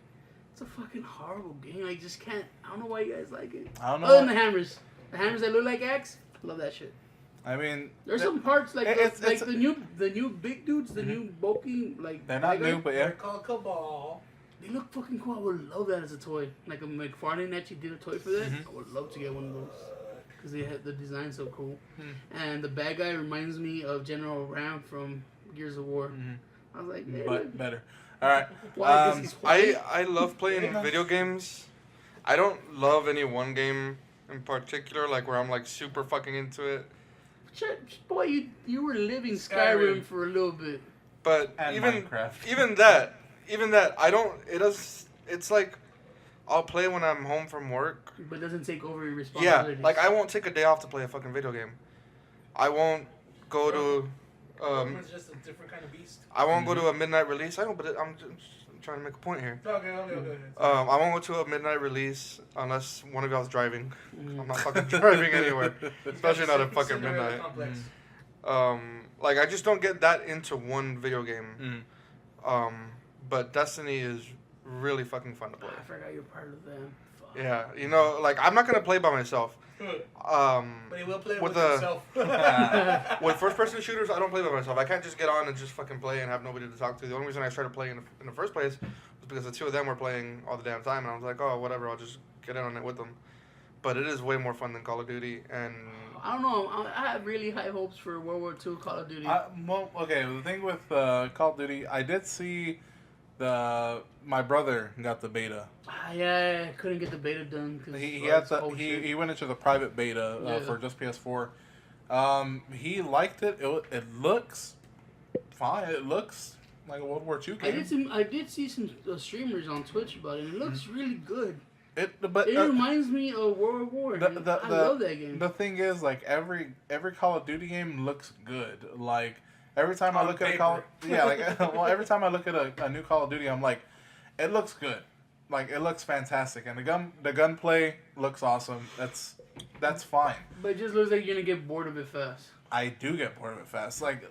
It's a fucking horrible game. I just can't. I don't know why you guys like it. I don't know. Other than the hammers that look like axe, love that shit. I mean, There's some parts like it's- the new big dudes, the new bulky like. they're not bigger, new, but yeah. They're called Cabal. They look fucking cool. I would love that as a toy. Like a McFarlane actually did a toy for that. I would love to get one of those because they had the design so cool. And the bad guy reminds me of General Ram from Gears of War. I was like, hey, But better. All right. why? 'Cause he's white? I love playing video games. I don't love any one game in particular, like where I'm like super fucking into it. Shit, boy, you were living Skyrim for a little bit. But And even Minecraft. even that, I don't. It does. It's like I'll play when I'm home from work. But it doesn't take over your Yeah, responsibilities. like I won't take a day off to play a fucking video game. I won't go to. It's just a different kind of beast. I won't go to a midnight release. I know, but I'm just trying to make a point here. Okay. I won't go to a midnight release unless one of y'all's driving. I'm not fucking driving anywhere, especially not at fucking Cinderella midnight. Complex. Like I just don't get that into one video game. But Destiny is really fucking fun to play. I forgot you're part of them. Fuck. Yeah, you know, like I'm not gonna play by myself. But he will play with with the- himself. With first-person shooters, I don't play by myself. I can't just get on and just fucking play and have nobody to talk to. The only reason I started playing in the first place was because the two of them were playing all the damn time, and I was like, oh, whatever, I'll just get in on it with them. But it is way more fun than Call of Duty, and I don't know. I have really high hopes for World War II Call of Duty. Well, okay, the thing with Call of Duty, I did see my brother got the beta. Yeah, I couldn't get the beta done. Cause He went into the private beta for just PS4. He liked it. It looks fine. It looks like a World War II game. I did see some streamers on Twitch about it. And it looks really good. It But reminds me of World War. I love that game. The thing is, like every Call of Duty game looks good. Like every time I On look at a paper. every time I look at a new Call of Duty, I'm like, it looks good. Like it looks fantastic, and the gunplay looks awesome. That's fine. But it just looks like you're gonna get bored of it fast. I do get bored of it fast. Like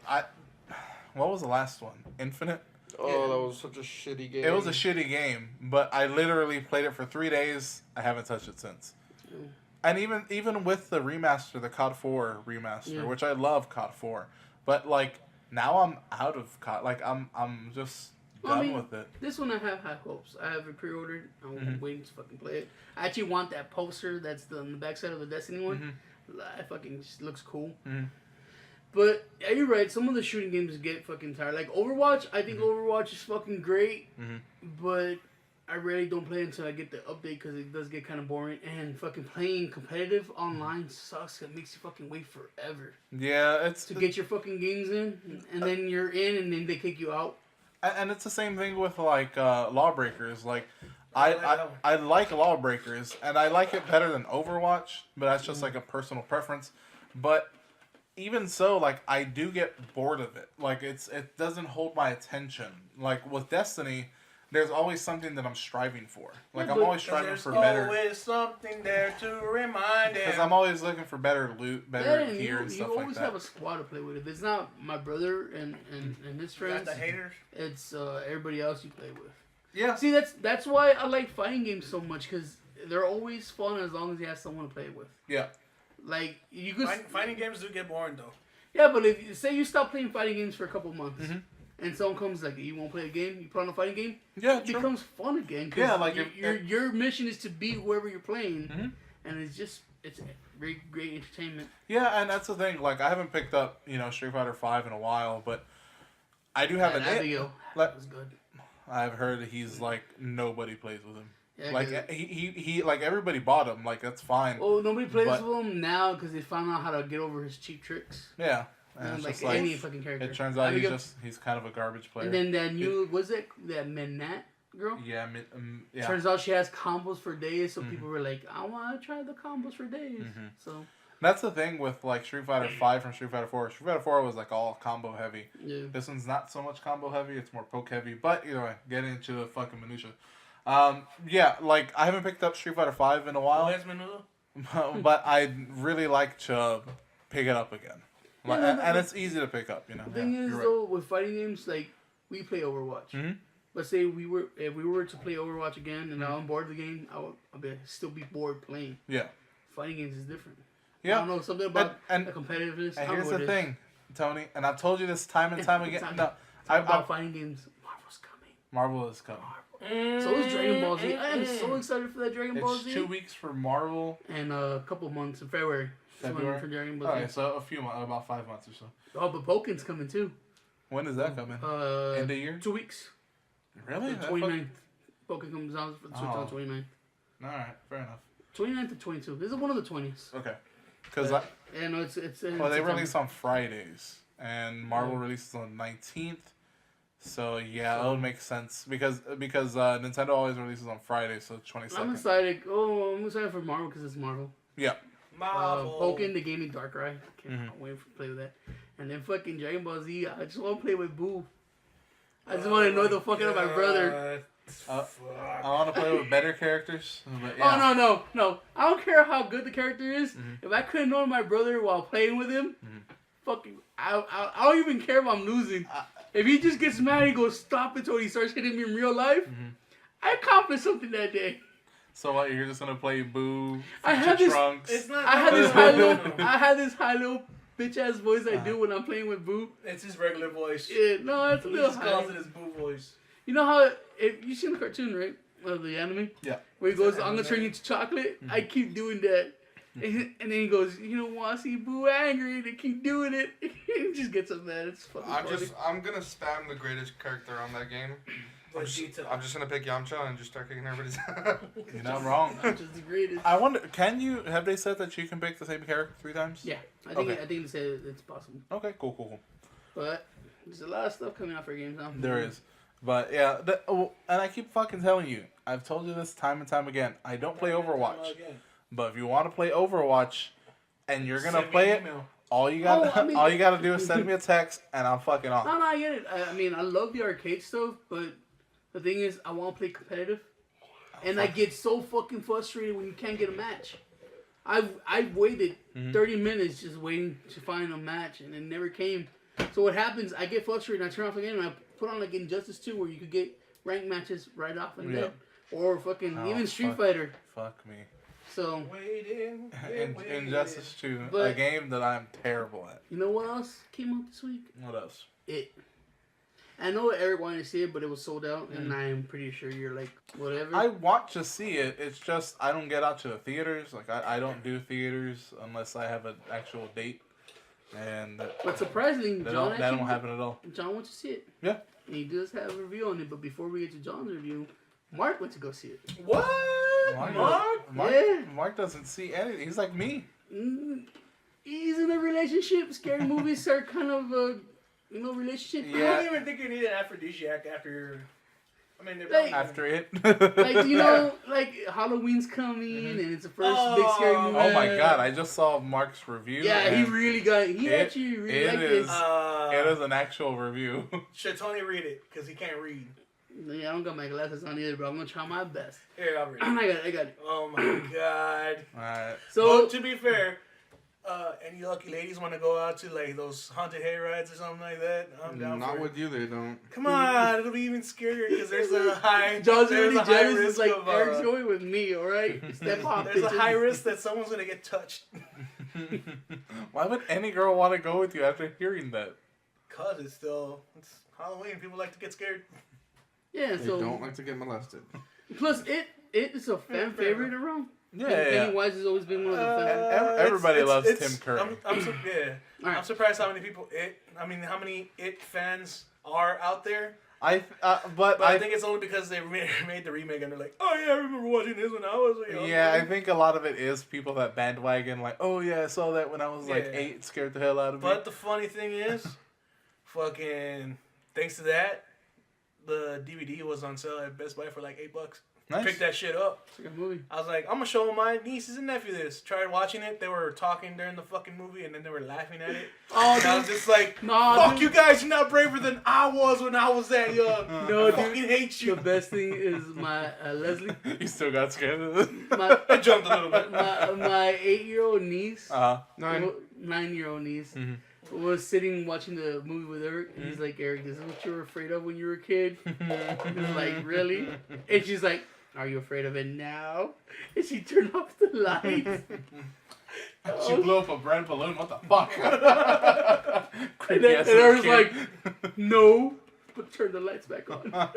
what was the last one? Infinite. oh, that was such a shitty game. It was a shitty game, but I literally played it for 3 days. I haven't touched it since. Mm. And even with the remaster, the COD 4 remaster, which I love COD 4, but like now I'm out of COD. Like I'm just done with it. This one I have high hopes. I have it pre-ordered. I'm waiting to fucking play it. I actually want that poster that's on the backside of the Destiny one. It fucking just looks cool. But yeah, you're right. Some of the shooting games get fucking tired. Like Overwatch, I think Overwatch is fucking great. But I really don't play until I get the update because it does get kind of boring. And fucking playing competitive online sucks. It makes you fucking wait forever Yeah, it's to get your fucking games in, and then you're in, and then they kick you out. and it's the same thing with like Lawbreakers. Like I like Lawbreakers, and I like it better than Overwatch, but that's just like a personal preference. But even so, like I do get bored of it. Like it doesn't hold my attention. Like with Destiny, there's always something that I'm striving for. Like I'm always striving for better. There's always something there to remind Because him. I'm always looking for better loot, better and gear, and stuff you like always that. have a squad to play with. If it's not my brother and his You got friends, the haters. it's everybody else you play with. Yeah. See, that's why I like fighting games so much, because they're always fun as long as you have someone to play with. Yeah. Like you could Fighting games do get boring though. Yeah, but if you say you stop playing fighting games for a couple months, and someone comes like, you won't play a game, you put on a fighting game, Yeah, it becomes fun again. 'Cause Yeah, like your mission is to beat whoever you're playing, and it's great entertainment. Yeah, and that's the thing. Like I haven't picked up Street Fighter V in a while, but I do have And an. Abigail, Like, that was good. I've heard he's like nobody plays with him. Yeah, Like he like everybody bought him. Like that's fine. Oh, nobody plays but- with him now because they found out how to get over his cheap tricks. Yeah, and And it's like just like any fucking character. it turns out Abigail- he's kind of a garbage player. And then that new that Menat girl. yeah, yeah. Turns out she has combos for days, so people were like, "I want to try the combos for days." So That's the thing with like Street Fighter V from Street Fighter 4. Street Fighter 4 was like all combo heavy. yeah, This one's not so much combo heavy. It's more poke heavy. But either way, get into the fucking minutia. Yeah, like I haven't picked up Street Fighter 5 in a while, Where's Menudo? but I'd really like to pick it up again. Like, Yeah, no, and no, it's easy to pick up, the thing is you're right. though, with fighting games, like we play Overwatch. Mhm. Let's say if we were to play Overwatch again, and I'm bored of the game, I'd still be bored playing. Yeah. Fighting games is different. I Yeah. don't know, something about And the competitiveness. I And don't here's know the what it is. thing, Tony, and I've told you this time and time again. Time. No, About fighting games, Marvel's coming. Marvel is coming. So is Dragon Ball Z. I am so excited for that Dragon Ball It's Z. 2 weeks for Marvel. And a couple months in February. February? For Dragon Ball Z. Okay, so a few months, about 5 months or so. Oh, but Pokemon's coming too. When does that come in? End of year? 2 weeks. Really? The That 29th. Pokemon comes out for the Switch on 29th. All right, fair enough. 29th to 22. This is one of the 20s. Okay, because Yeah, no, it's in well, they September. release on Fridays, and Marvel releases on 19th. So yeah, it would make sense because Nintendo always releases on Fridays, so 22nd. I'm excited. Oh, I'm excited for Marvel because it's Marvel. Yeah. Marvel. Pokemon, they gave me Darkrai. Can't wait to play with that. And then fucking Dragon Ball Z. I just want to play with Boo. I just want to annoy the fuck out of my brother. I want to play with better characters. But yeah. Oh no! I don't care how good the character is. If I couldn't annoy my brother while playing with him, fucking, I don't even care if I'm losing. If he just gets mad, he goes stop it, or he starts hitting me in real life. I accomplished something that day. So what? You're just gonna play Boo? I had this- Trunks. It's not. I had this high low bitch ass voice I do when I'm playing with Boo. It's his regular voice. Yeah, no, it's a He little just high. calls it his boo voice. You know how if you seen the cartoon, right? Of the anime? Yeah. Where he goes, that I'm gonna turn you to chocolate. I keep doing that. And then he goes, you don't want to see Boo angry. They keep doing it. He just gets up mad. It's fucking funny. I'm gonna spam the greatest character on that game. I'm just gonna pick Yamcha and just start kicking everybody's ass. You're not wrong. Just the greatest. I wonder, have they said that you can pick the same character 3 times? Yeah, I Okay. think they said it's possible. Okay, cool. But there's a lot of stuff coming out for games now. There is. But yeah, and I keep fucking telling you, I've told you this time and time again, I don't play Overwatch. But if you want to play Overwatch and you're going to play it, all you gotta do is send me a text and I'm fucking on. No, I get it. I mean, I love the arcade stuff, but the thing is, I want to play competitive. And I get so fucking frustrated when you can't get a match. I've waited 30 minutes just waiting to find a match, and it never came. So what happens, I get frustrated, and I turn off the game, and I put on, like, Injustice 2, where you could get ranked matches right off and then. Or fucking, even Street Fighter. Fuck me. So, Injustice 2, a But- game that I'm terrible at. you know what else came out this week? What else? It. I know Eric wanted to see it, but it was sold out, and I'm pretty sure you're like, whatever. I want to see it. It's just I don't get out to the theaters. Like I don't do theaters unless I have an actual date, and But surprisingly, that John don't happen at all. John went to see it. Yeah. And he does have a review on it, but before we get to John's review, Mark went to go see it. What? Mark? Yeah. Mark doesn't see anything. He's like me. He's in a relationship. Scary movies are kind of a, relationship. I don't even think you need an aphrodisiac after I mean, they're Like- After it. Like, you know, like Halloween's coming and it's the first big scary movie. Oh my god! I just saw Mark's review. Yeah, he and really got. He it- actually really it liked is- it. It is an actual review. Should Tony read it? Because he can't read. Yeah, I don't got my glasses on either, but I'm gonna try my best. Here, I'll read it. I got it. Oh my god. Alright. So Well, to be fair, any lucky ladies want to go out to like those haunted hay rides or something like that? I'm down Not for with it. you, they don't. Come on, it'll be even scarier because there's a high. John's there's already a high jealous. It's risk like of, Eric's going with me. All right, step off. There's a bitches. high risk that someone's gonna get touched. Why would any girl want to go with you after hearing that? Cause it's Halloween. People like to get scared. Yeah. They So don't like to get molested. plus it is a fan favorite around. Yeah, Pennywise has always been one of the fan. Everybody loves it's- Tim Curry. Yeah. Alright. I'm surprised how many how many It fans are out there. But I think it's only because they made the remake and they're like, oh yeah, I remember watching this when I was a young yeah, I man." think a lot of it is people that bandwagon like, oh yeah, I saw that when I was like Yeah. 8, scared the hell out of me. But the funny thing is, fucking thanks to that, the DVD was on sale at Best Buy for like $8. Nice. Picked that shit up. It's a good movie. I was like, I'm gonna show my nieces and nephew this. Tried watching it. They were talking during the fucking movie, and then they were laughing at it. Oh, And I was just like, no, fuck dude. you guys, you're not braver than I was when I was that young. No, I dude. fucking hate The you. best thing is my Leslie, You still got scared of it? my I jumped a little bit. my 8-year-old niece, 9. 9-year-old niece, Mhm. was sitting watching the movie with Eric. And he's like, Eric, this is what you were afraid of when you were a kid. He's like, really? And she's like, are you afraid of it now? And she turned off the lights. She blew up a bread balloon. What the fuck? And Creepy then ass and Eric's little like, kid. no, but turn the lights back on. I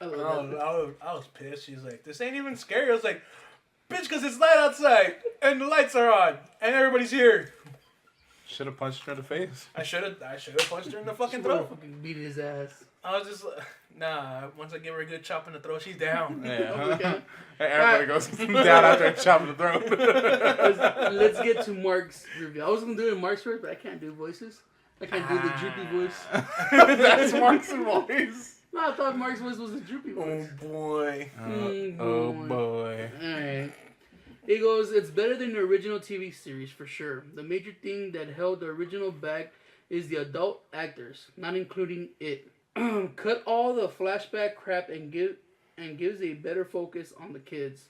I love that. was pissed. She's like, this ain't even scary. I was like, bitch, because it's light outside and the lights are on and everybody's here. Should have punched her in the face. I should have punched her in the fucking She would've throat. fucking beat his ass. I was just nah. Once I give her a good chop in the throat, she's down. Yeah. Okay. Everybody goes down after a chop in the throat. Let's get to Mark's review. I was gonna do it in Mark's first, but I can't do voices. I can't do the droopy voice. That's Mark's voice. No, I thought Mark's voice was a droopy Oh voice. boy. Oh boy. Alright. He goes, it's better than the original TV series for sure. The major thing that held the original back is the adult actors, not including it. Cut all the flashback crap and gives a better focus on the kids.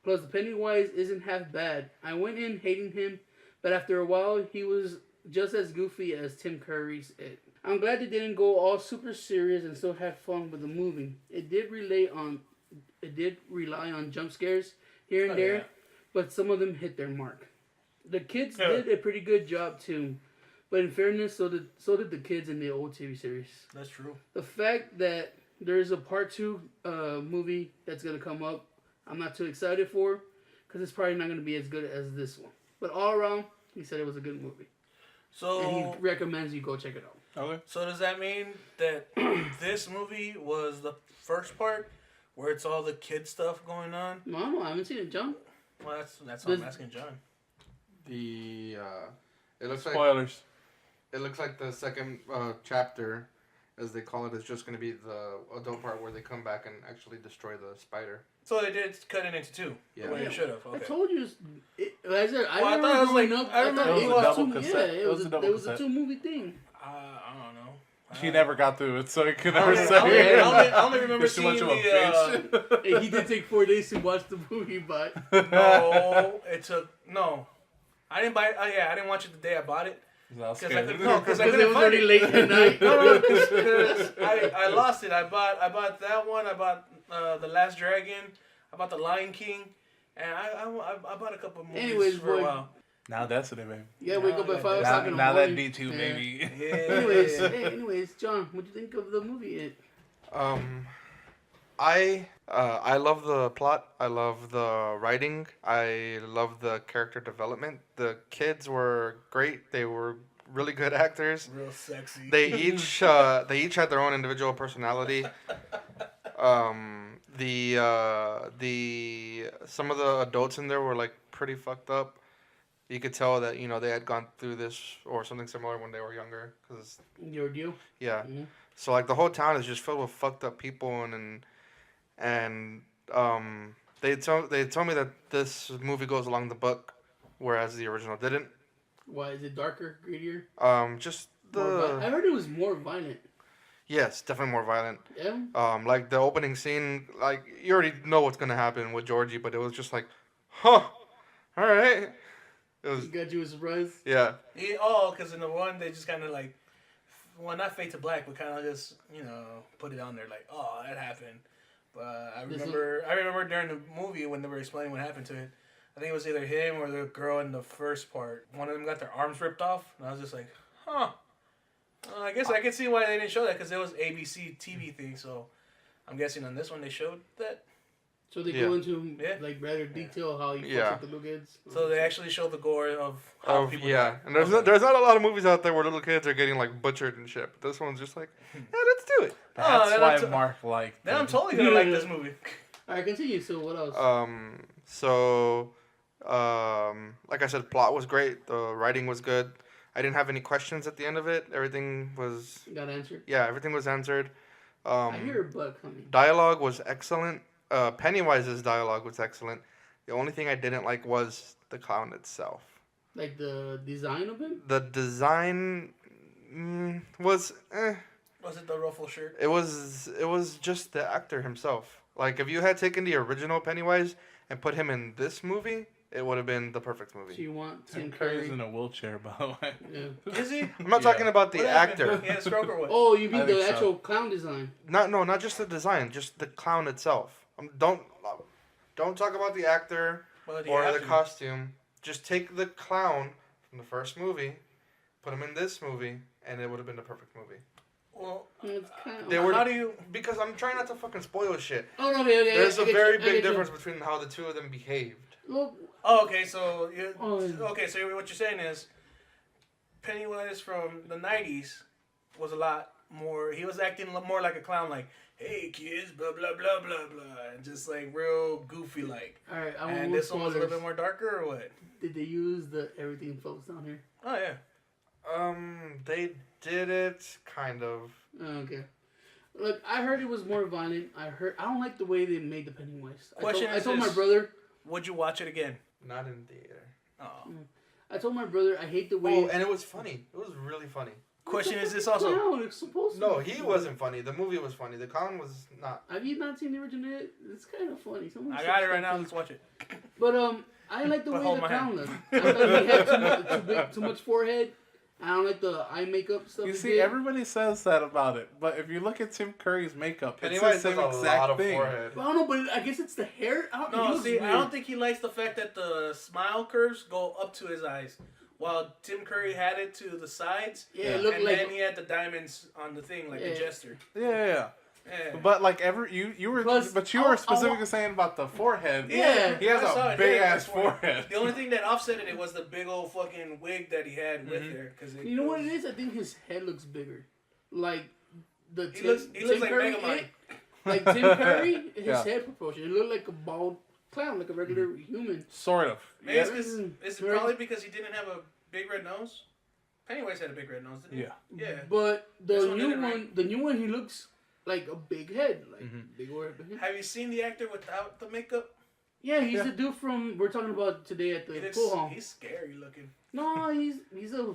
Plus, the Pennywise isn't half bad. I went in hating him, but after a while, he was just as goofy as Tim Curry's It. I'm glad they didn't go all super serious and still had fun with the movie. It did rely on jump scares here and there, yeah. but some of them hit their mark. The kids Yeah. did a pretty good job too, but in fairness, so did the kids in the old TV series. That's true. The fact that there's a part 2 movie that's gonna come up, I'm not too excited for, because it's probably not gonna be as good as this one. But all around, he said it was a good movie, and he So recommends you go check it out. Okay. so does that mean that this movie was the first part where it's all the kid stuff going on? No, I haven't seen it, John. Well, that's what I'm asking John. The it looks like Spoilers. the second chapter, as they call it, is just going to be the adult part where they come back and actually destroy the spider. So they did cut it into 2. Yeah. The way you should have. I Okay. told you. I said I Well, I remember thought it was growing like- up. I I remember thought it it was a was double two. cassette. Yeah, It was a double it was a cassette. 2-movie thing. I don't know. She never got through it, so he could I never only, say it. I only remember It's too seeing much of a the. bitch. Hey, he did take 4 days to watch the movie, but No, it took no. I didn't buy it. I didn't watch it the day I bought it. I was Because I scared. couldn't. No, because I because it couldn't was find already it. late at night. No, because I lost it. I bought that one. I bought The Last Dragon. I bought The Lion King, and I bought a couple movies Anyways, for boy. a while. Now that's what it mean. Yeah, wake up at 5 Now, o'clock in the now that morning. D2 Yeah. baby. Yeah. Anyways, John, what do you think of the movie? I love the plot. I love the writing. I love the character development. The kids were great. They were really good actors. Real sexy. They each had their own individual personality. Some of the adults in there were like pretty fucked up. You could tell that they had gone through this or something similar when they were younger. Cause Your deal? yeah. Mhm. So like the whole town is just filled with fucked up people, and they told me that this movie goes along the book, whereas the original didn't. Why is it darker, grittier, Just more violent? the I heard it was more violent. yes, definitely more violent. Yeah. Like the opening scene, like you already know what's gonna happen with Georgie, but it was just like, huh, all right. It was It got you a surprise. yeah, Because in the one they just kind of like, well, not fade to black, but kind of just put it on there like, oh, that happened. But I remember during the movie when they were explaining what happened to it. I think it was either him or the girl in the first part. One of them got their arms ripped off, and I was just like, huh. I guess I can see why they didn't show that because it was ABC TV thing. So I'm guessing on this one they showed that. So they Yeah. go into like rather detail how you fuck up the little kids. So they actually showed the gore of how people yeah. die. And there's not a lot of movies out there where little kids are getting like butchered and shit. But this one's just like, yeah, let's do it. That's then why I'm t- Mark liked Then I'm it. totally gonna like this movie. All right, continue. So what else? Like I said, plot was great. The writing was good. I didn't have any questions at the end of it. Everything was Got answered. everything was answered. I hear a bug coming. Dialogue was excellent. Pennywise's dialogue was excellent. The only thing I didn't like was the clown itself. Like the design of him. The design was Was it the ruffle shirt? It was just the actor himself. Like if you had taken the original Pennywise and put him in this movie, it would have been the perfect So movie. you want Tim Tim Curry's Curry? in a wheelchair, by the way. Yeah. Is he? I'm not talking about the What happened? actor. He had a stroke or what? Oh, you mean I the think so. actual clown design? Not just the design, just the clown itself. Don't talk about the actor Well, do you or have the to? costume. Just take the clown from the first movie, put him in this movie, and it would have been the perfect movie. Well, It's kind of. They were how do you? because I'm trying not to fucking spoil shit. Oh no, okay. There's I a get very you, I big get you. difference between how the two of them behaved. Look, Oh, okay. So Oh. So what you're saying is, Pennywise from the '90s was a lot more. He was acting more like a clown, like, "Hey kids, blah blah blah blah blah," and just like real goofy like. all right. I want And more this one was a little spoilers. bit more darker, or what? Did they use the everything floats down here? Oh yeah. They did it kind of. Oh, okay. Look, I heard it was more violent. I don't like the way they made the Pennywise. I told my this. brother. Would you watch it again? Not in theater. Oh. I told my brother I hate the way. Oh, and it was funny. It was really funny. Question is this It's a also? clown, it's supposed to No, be he funny. wasn't funny. The movie was funny. The clown was not. Have you not seen the original? It's kind of funny. Someone I said got it it's right now. funny. Let's watch it. But I didn't like the But way hold the my clown hand. looked. I thought he had too much forehead. I don't like the eye makeup stuff. You he see, did. everybody says that about it, but if you look at Tim Curry's makeup, it's the Pennywise same has a exact lot of thing. forehead. But I don't know, but I guess it's the hair. He No, looks see, I weird. don't think he likes the fact that the smile curves go up to his eyes, while Tim Curry had it to the sides. Yeah, it looked And like. then he had the diamonds on the thing, like Yeah. a jester. Yeah. Yeah. But like you were, Plus, but you I- I were wa- specifically saying about the forehead. Yeah. He has I saw a it. big Yeah, ass that's why. forehead. The only thing that offset it was the big old fucking wig that he had with there. Cause You know what it is? I think his head looks bigger. Like the He looks like Curry, Megamind. like Tim Curry, his Yeah. head proportion. It looked like a bald clown, like a regular human. Sort of. Maybe Yeah. it's probably because he didn't have a big red nose. Pennywise had a big red nose, didn't he? Yeah. Yeah. But This the one new didn't, one, right? the new one, he looks like a big head, like big old head. Have you seen the actor without the makeup? Yeah, he's Yeah. the dude from we're talking about today at the pool hall. He's scary looking. No, he's a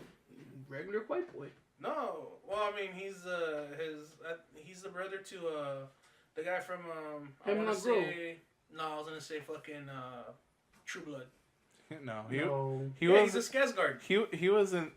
regular white boy. No, well, I mean, he's the brother to the guy from I want Hemlock to Grove. say no, I was gonna say fucking True Blood. No, No. he Yeah, was he's a Skarsgård. he was in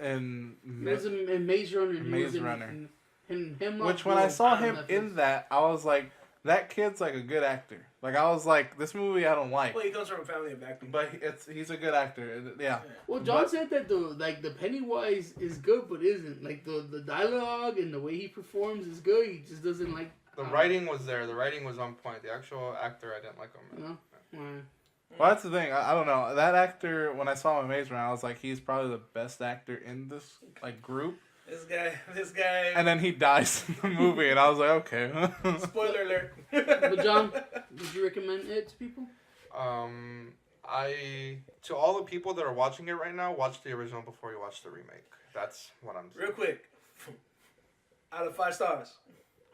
He was in Maze Runner. And he Maze was in, Runner. in Hemlock which when I Grove saw on him Netflix. in that, I was like, that kid's like a good actor. Like I was like, this movie I don't like, Well, he comes from a family of acting. but he's a good actor. Yeah. Well, John But- said that the Pennywise is good, but isn't like the dialogue and the way he performs is good. He just doesn't like The writing was there. The writing was on point. The actual actor, I didn't like him. you know. Why? Well, that's the thing. I don't know. That actor, when I saw him in Maze Runner, I was like, he's probably the best actor in this like group. This guy. And then he dies in the movie, and I was like, okay. Spoiler alert. But John, would you recommend it to people? To all the people that are watching it right now, watch the original before you watch the remake. That's what I'm saying. Real quick. Out of 5 stars.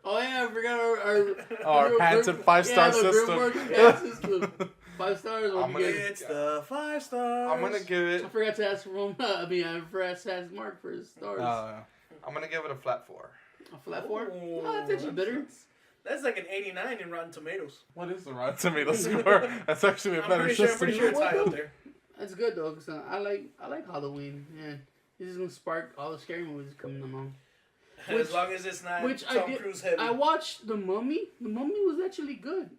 Oh yeah, I forgot our Our patented 5-star the system. Grimwork gas system. 5 stars. Or I'm you gonna- get, It's the 5 stars. I'm gonna give I it. forgot to ask Ron. I forgot to ask Mark for his stars. I'm gonna give it a flat 4. A flat 4. Ooh, No, that's actually better. That's like an 89 in Rotten Tomatoes. What is the Rotten Tomato score? That's actually a better system. I'm pretty sure it's high up there. That's good though, cause I like Halloween, and this is gonna spark all the scary movies coming along. As long as it's not Tom Cruise heavy. I watched The Mummy. The Mummy was actually good.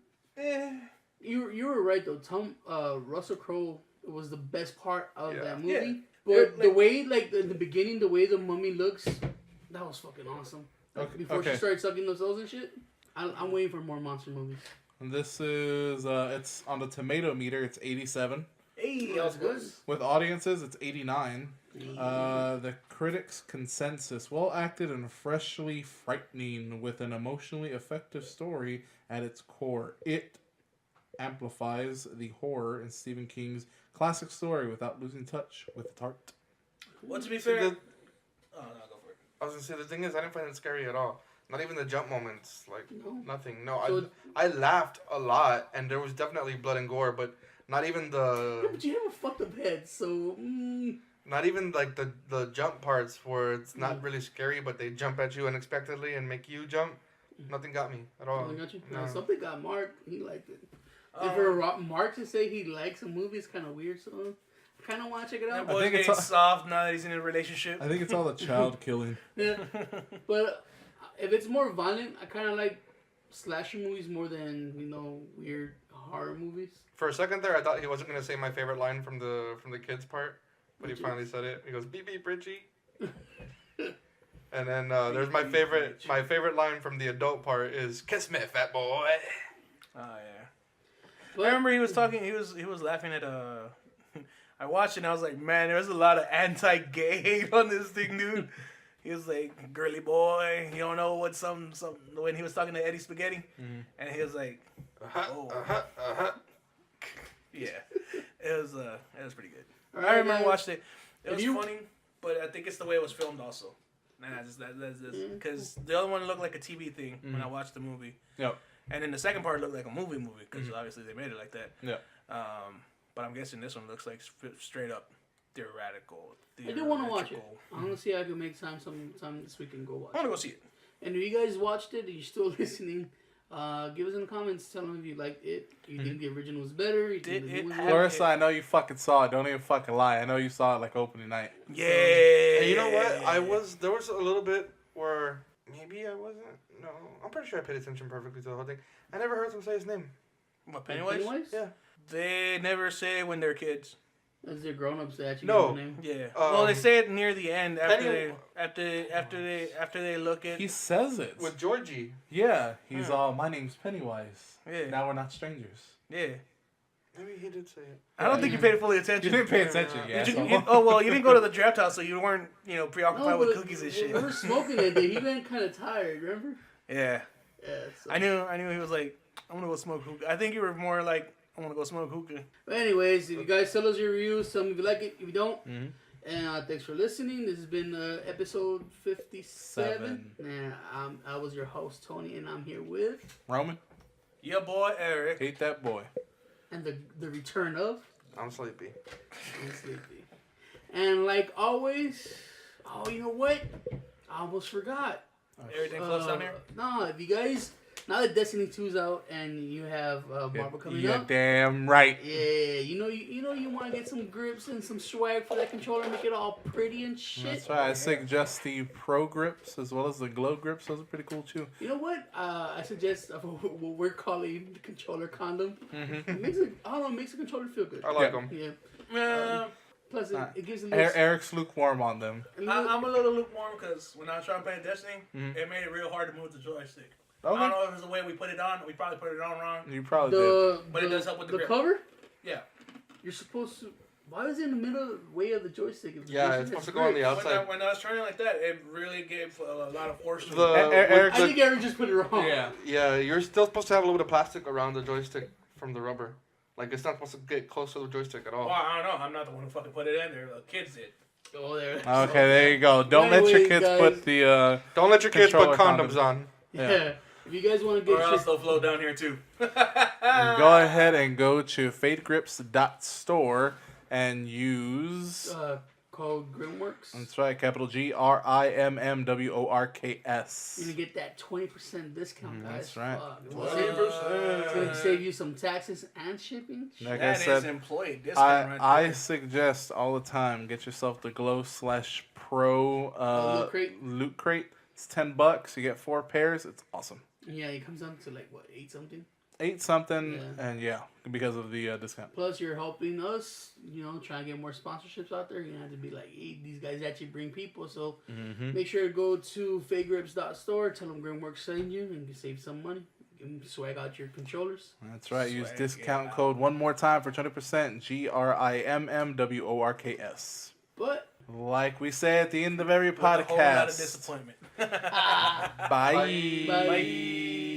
You were right though. Russell Crowe was the best part of that movie. Yeah. But the way, like in the beginning, the way the mummy looks, that was fucking awesome. Like, before she started sucking themselves and shit. I'm waiting for more monster movies. And this is it's on the tomato meter. It's 87. Hey, That's good. With audiences, it's 89. The critics' consensus: well acted and freshly frightening, with an emotionally effective story at its core. It amplifies the horror in Stephen King's classic story without losing touch with its heart. Well, to be fair, oh no, go for it. I was gonna say the thing is I didn't find it scary at all. Not even the jump moments, like nothing. No, So I laughed a lot, and there was definitely blood and gore, but not even the But you have a fucked up head, so. not even like the jump parts where it's not really scary, but they jump at you unexpectedly and make you jump. Nothing got me at all. Something got you? No. Something got Mark. He liked it. And for Mark to say he likes a movie is kind of weird, so I kind of want to check it out. That boy's think it's getting soft now that he's in a relationship. I think it's all the child killing. Yeah, but if it's more violent, I kind of like slasher movies more than weird horror movies. For a second there, I thought he wasn't gonna say my favorite line from the kids part, but he finally said it. He goes, "Beep beep, Richie." And then there's my favorite line from the adult part is "Kiss me, fat boy." Oh yeah. But, I remember he was talking. He was laughing at I watched it and I was like, man, there's a lot of anti-gay hate on this thing, dude. He was like, girly boy, you don't know what some when he was talking to Eddie Spaghetti, and he was like, yeah, it was pretty good. All I right, remember guys. watched it. It If was you- funny, but I think it's the way it was filmed also. That's because the other one looked like a TV thing when I watched the movie. Yep. And then the second part looked like a movie because obviously they made it like that. Yeah. But I'm guessing this one looks like straight up theoretical. I do want to watch it. I want to see if I can make time this week and go watch I want to it. go see it. And if you guys watched it and you're still listening, give us in the comments. Tell them if you liked it. You think the original was better. You think Did the new it one's have- better. Clarissa, I know you fucking saw it. Don't even fucking lie. I know you saw it like opening night. Yeah. And you know what? There was a little bit where maybe I wasn't. No, I'm pretty sure I paid attention perfectly to the whole thing. I never heard them say his name. What, Pennywise? Yeah. They never say it when they're kids. As they're grown ups, they actually No. know the name. Yeah. Well, they say it near the end Penny- after they look at. He says it. With Georgie. Yeah. He's all, my name's Pennywise. Yeah. Now we're not strangers. Yeah. Maybe he did say it. I don't think you paid fully attention. You didn't pay attention, Yeah. yeah. You didn't go to the draft house, so you weren't, preoccupied No, with but cookies and shit. we were smoking that day. He went kind of tired, remember? Yeah. Yeah. So. I knew he was like, I'm gonna go smoke hookah. I think you were more like, I want to go smoke hookah. But anyways, if you guys tell us your reviews, tell me if you like it, if you don't. And thanks for listening. This has been episode 57. And I was your host, Tony, and I'm here with... Roman, Yeah, boy, Eric. hate that boy. And the return of... I'm sleepy. I'm sleepy. And like always... Oh, you know what? I almost forgot. Everything close down here? No, if you guys... Now that Destiny 2's out and you have Marvel coming up... Damn right. Yeah, you want to get some grips and some swag for that controller, make it all pretty and shit. That's right. I suggest the Pro grips as well as the Glow grips. Those are pretty cool too. You know what? I suggest what we're calling the controller condom. It makes it, I don't know, it makes the controller feel good. I like them. Yeah. Plus, it gives it a Eric's lukewarm on them. I'm a little lukewarm because when I was trying to play Destiny, it made it real hard to move the joystick. I don't know if it was the way we put it on. We probably put it on wrong. You probably did. But it does help with the grip. cover. Yeah. You're supposed to. Why is it in the middle way of the joystick? If the Yeah, joystick it's supposed has to go on grip? the outside. When I was turning like that, it really gave a lot of force to it. Eric's I think Eric just put it wrong. Yeah, you're still supposed to have a little bit of plastic around the joystick from the rubber. Like, it's not supposed to get close to the joystick at all. Well, I don't know. I'm not the one who fucking put it in there. The kids did. Oh, there. Okay, there you go. Don't let your Anyway, kids guys. put the. Don't let your kids put Controller condoms on. Yeah. If you guys want to Or get else shit, they'll float down here too. Go ahead and go to fategrips.store and use. code Grimworks, That's right, capital GRIMMWORKS. you're gonna get that 20% discount, guys. That's right. Fuck. 20%. It's gonna save you some taxes and shipping. Like That I is said, employee discount right I there. suggest all the time get yourself the Glow/Pro Loot Crate? Loot Crate. It's $10. You get 4 pairs. It's awesome. Yeah, it comes down to like what, 8 something. 8 something, Yeah. and yeah, because of the discount. Plus, you're helping us, try and get more sponsorships out there. You have to be like, hey, these guys actually bring people. So make sure to go to fategrips.store, tell them Grimworks sent you, and you can save some money. You can swag out your controllers. That's right. Use Swag discount it code one more time for 20%. GRIMMWORKS. But Like we say at the end of every With a whole lot of podcast. disappointment. Bye. Bye.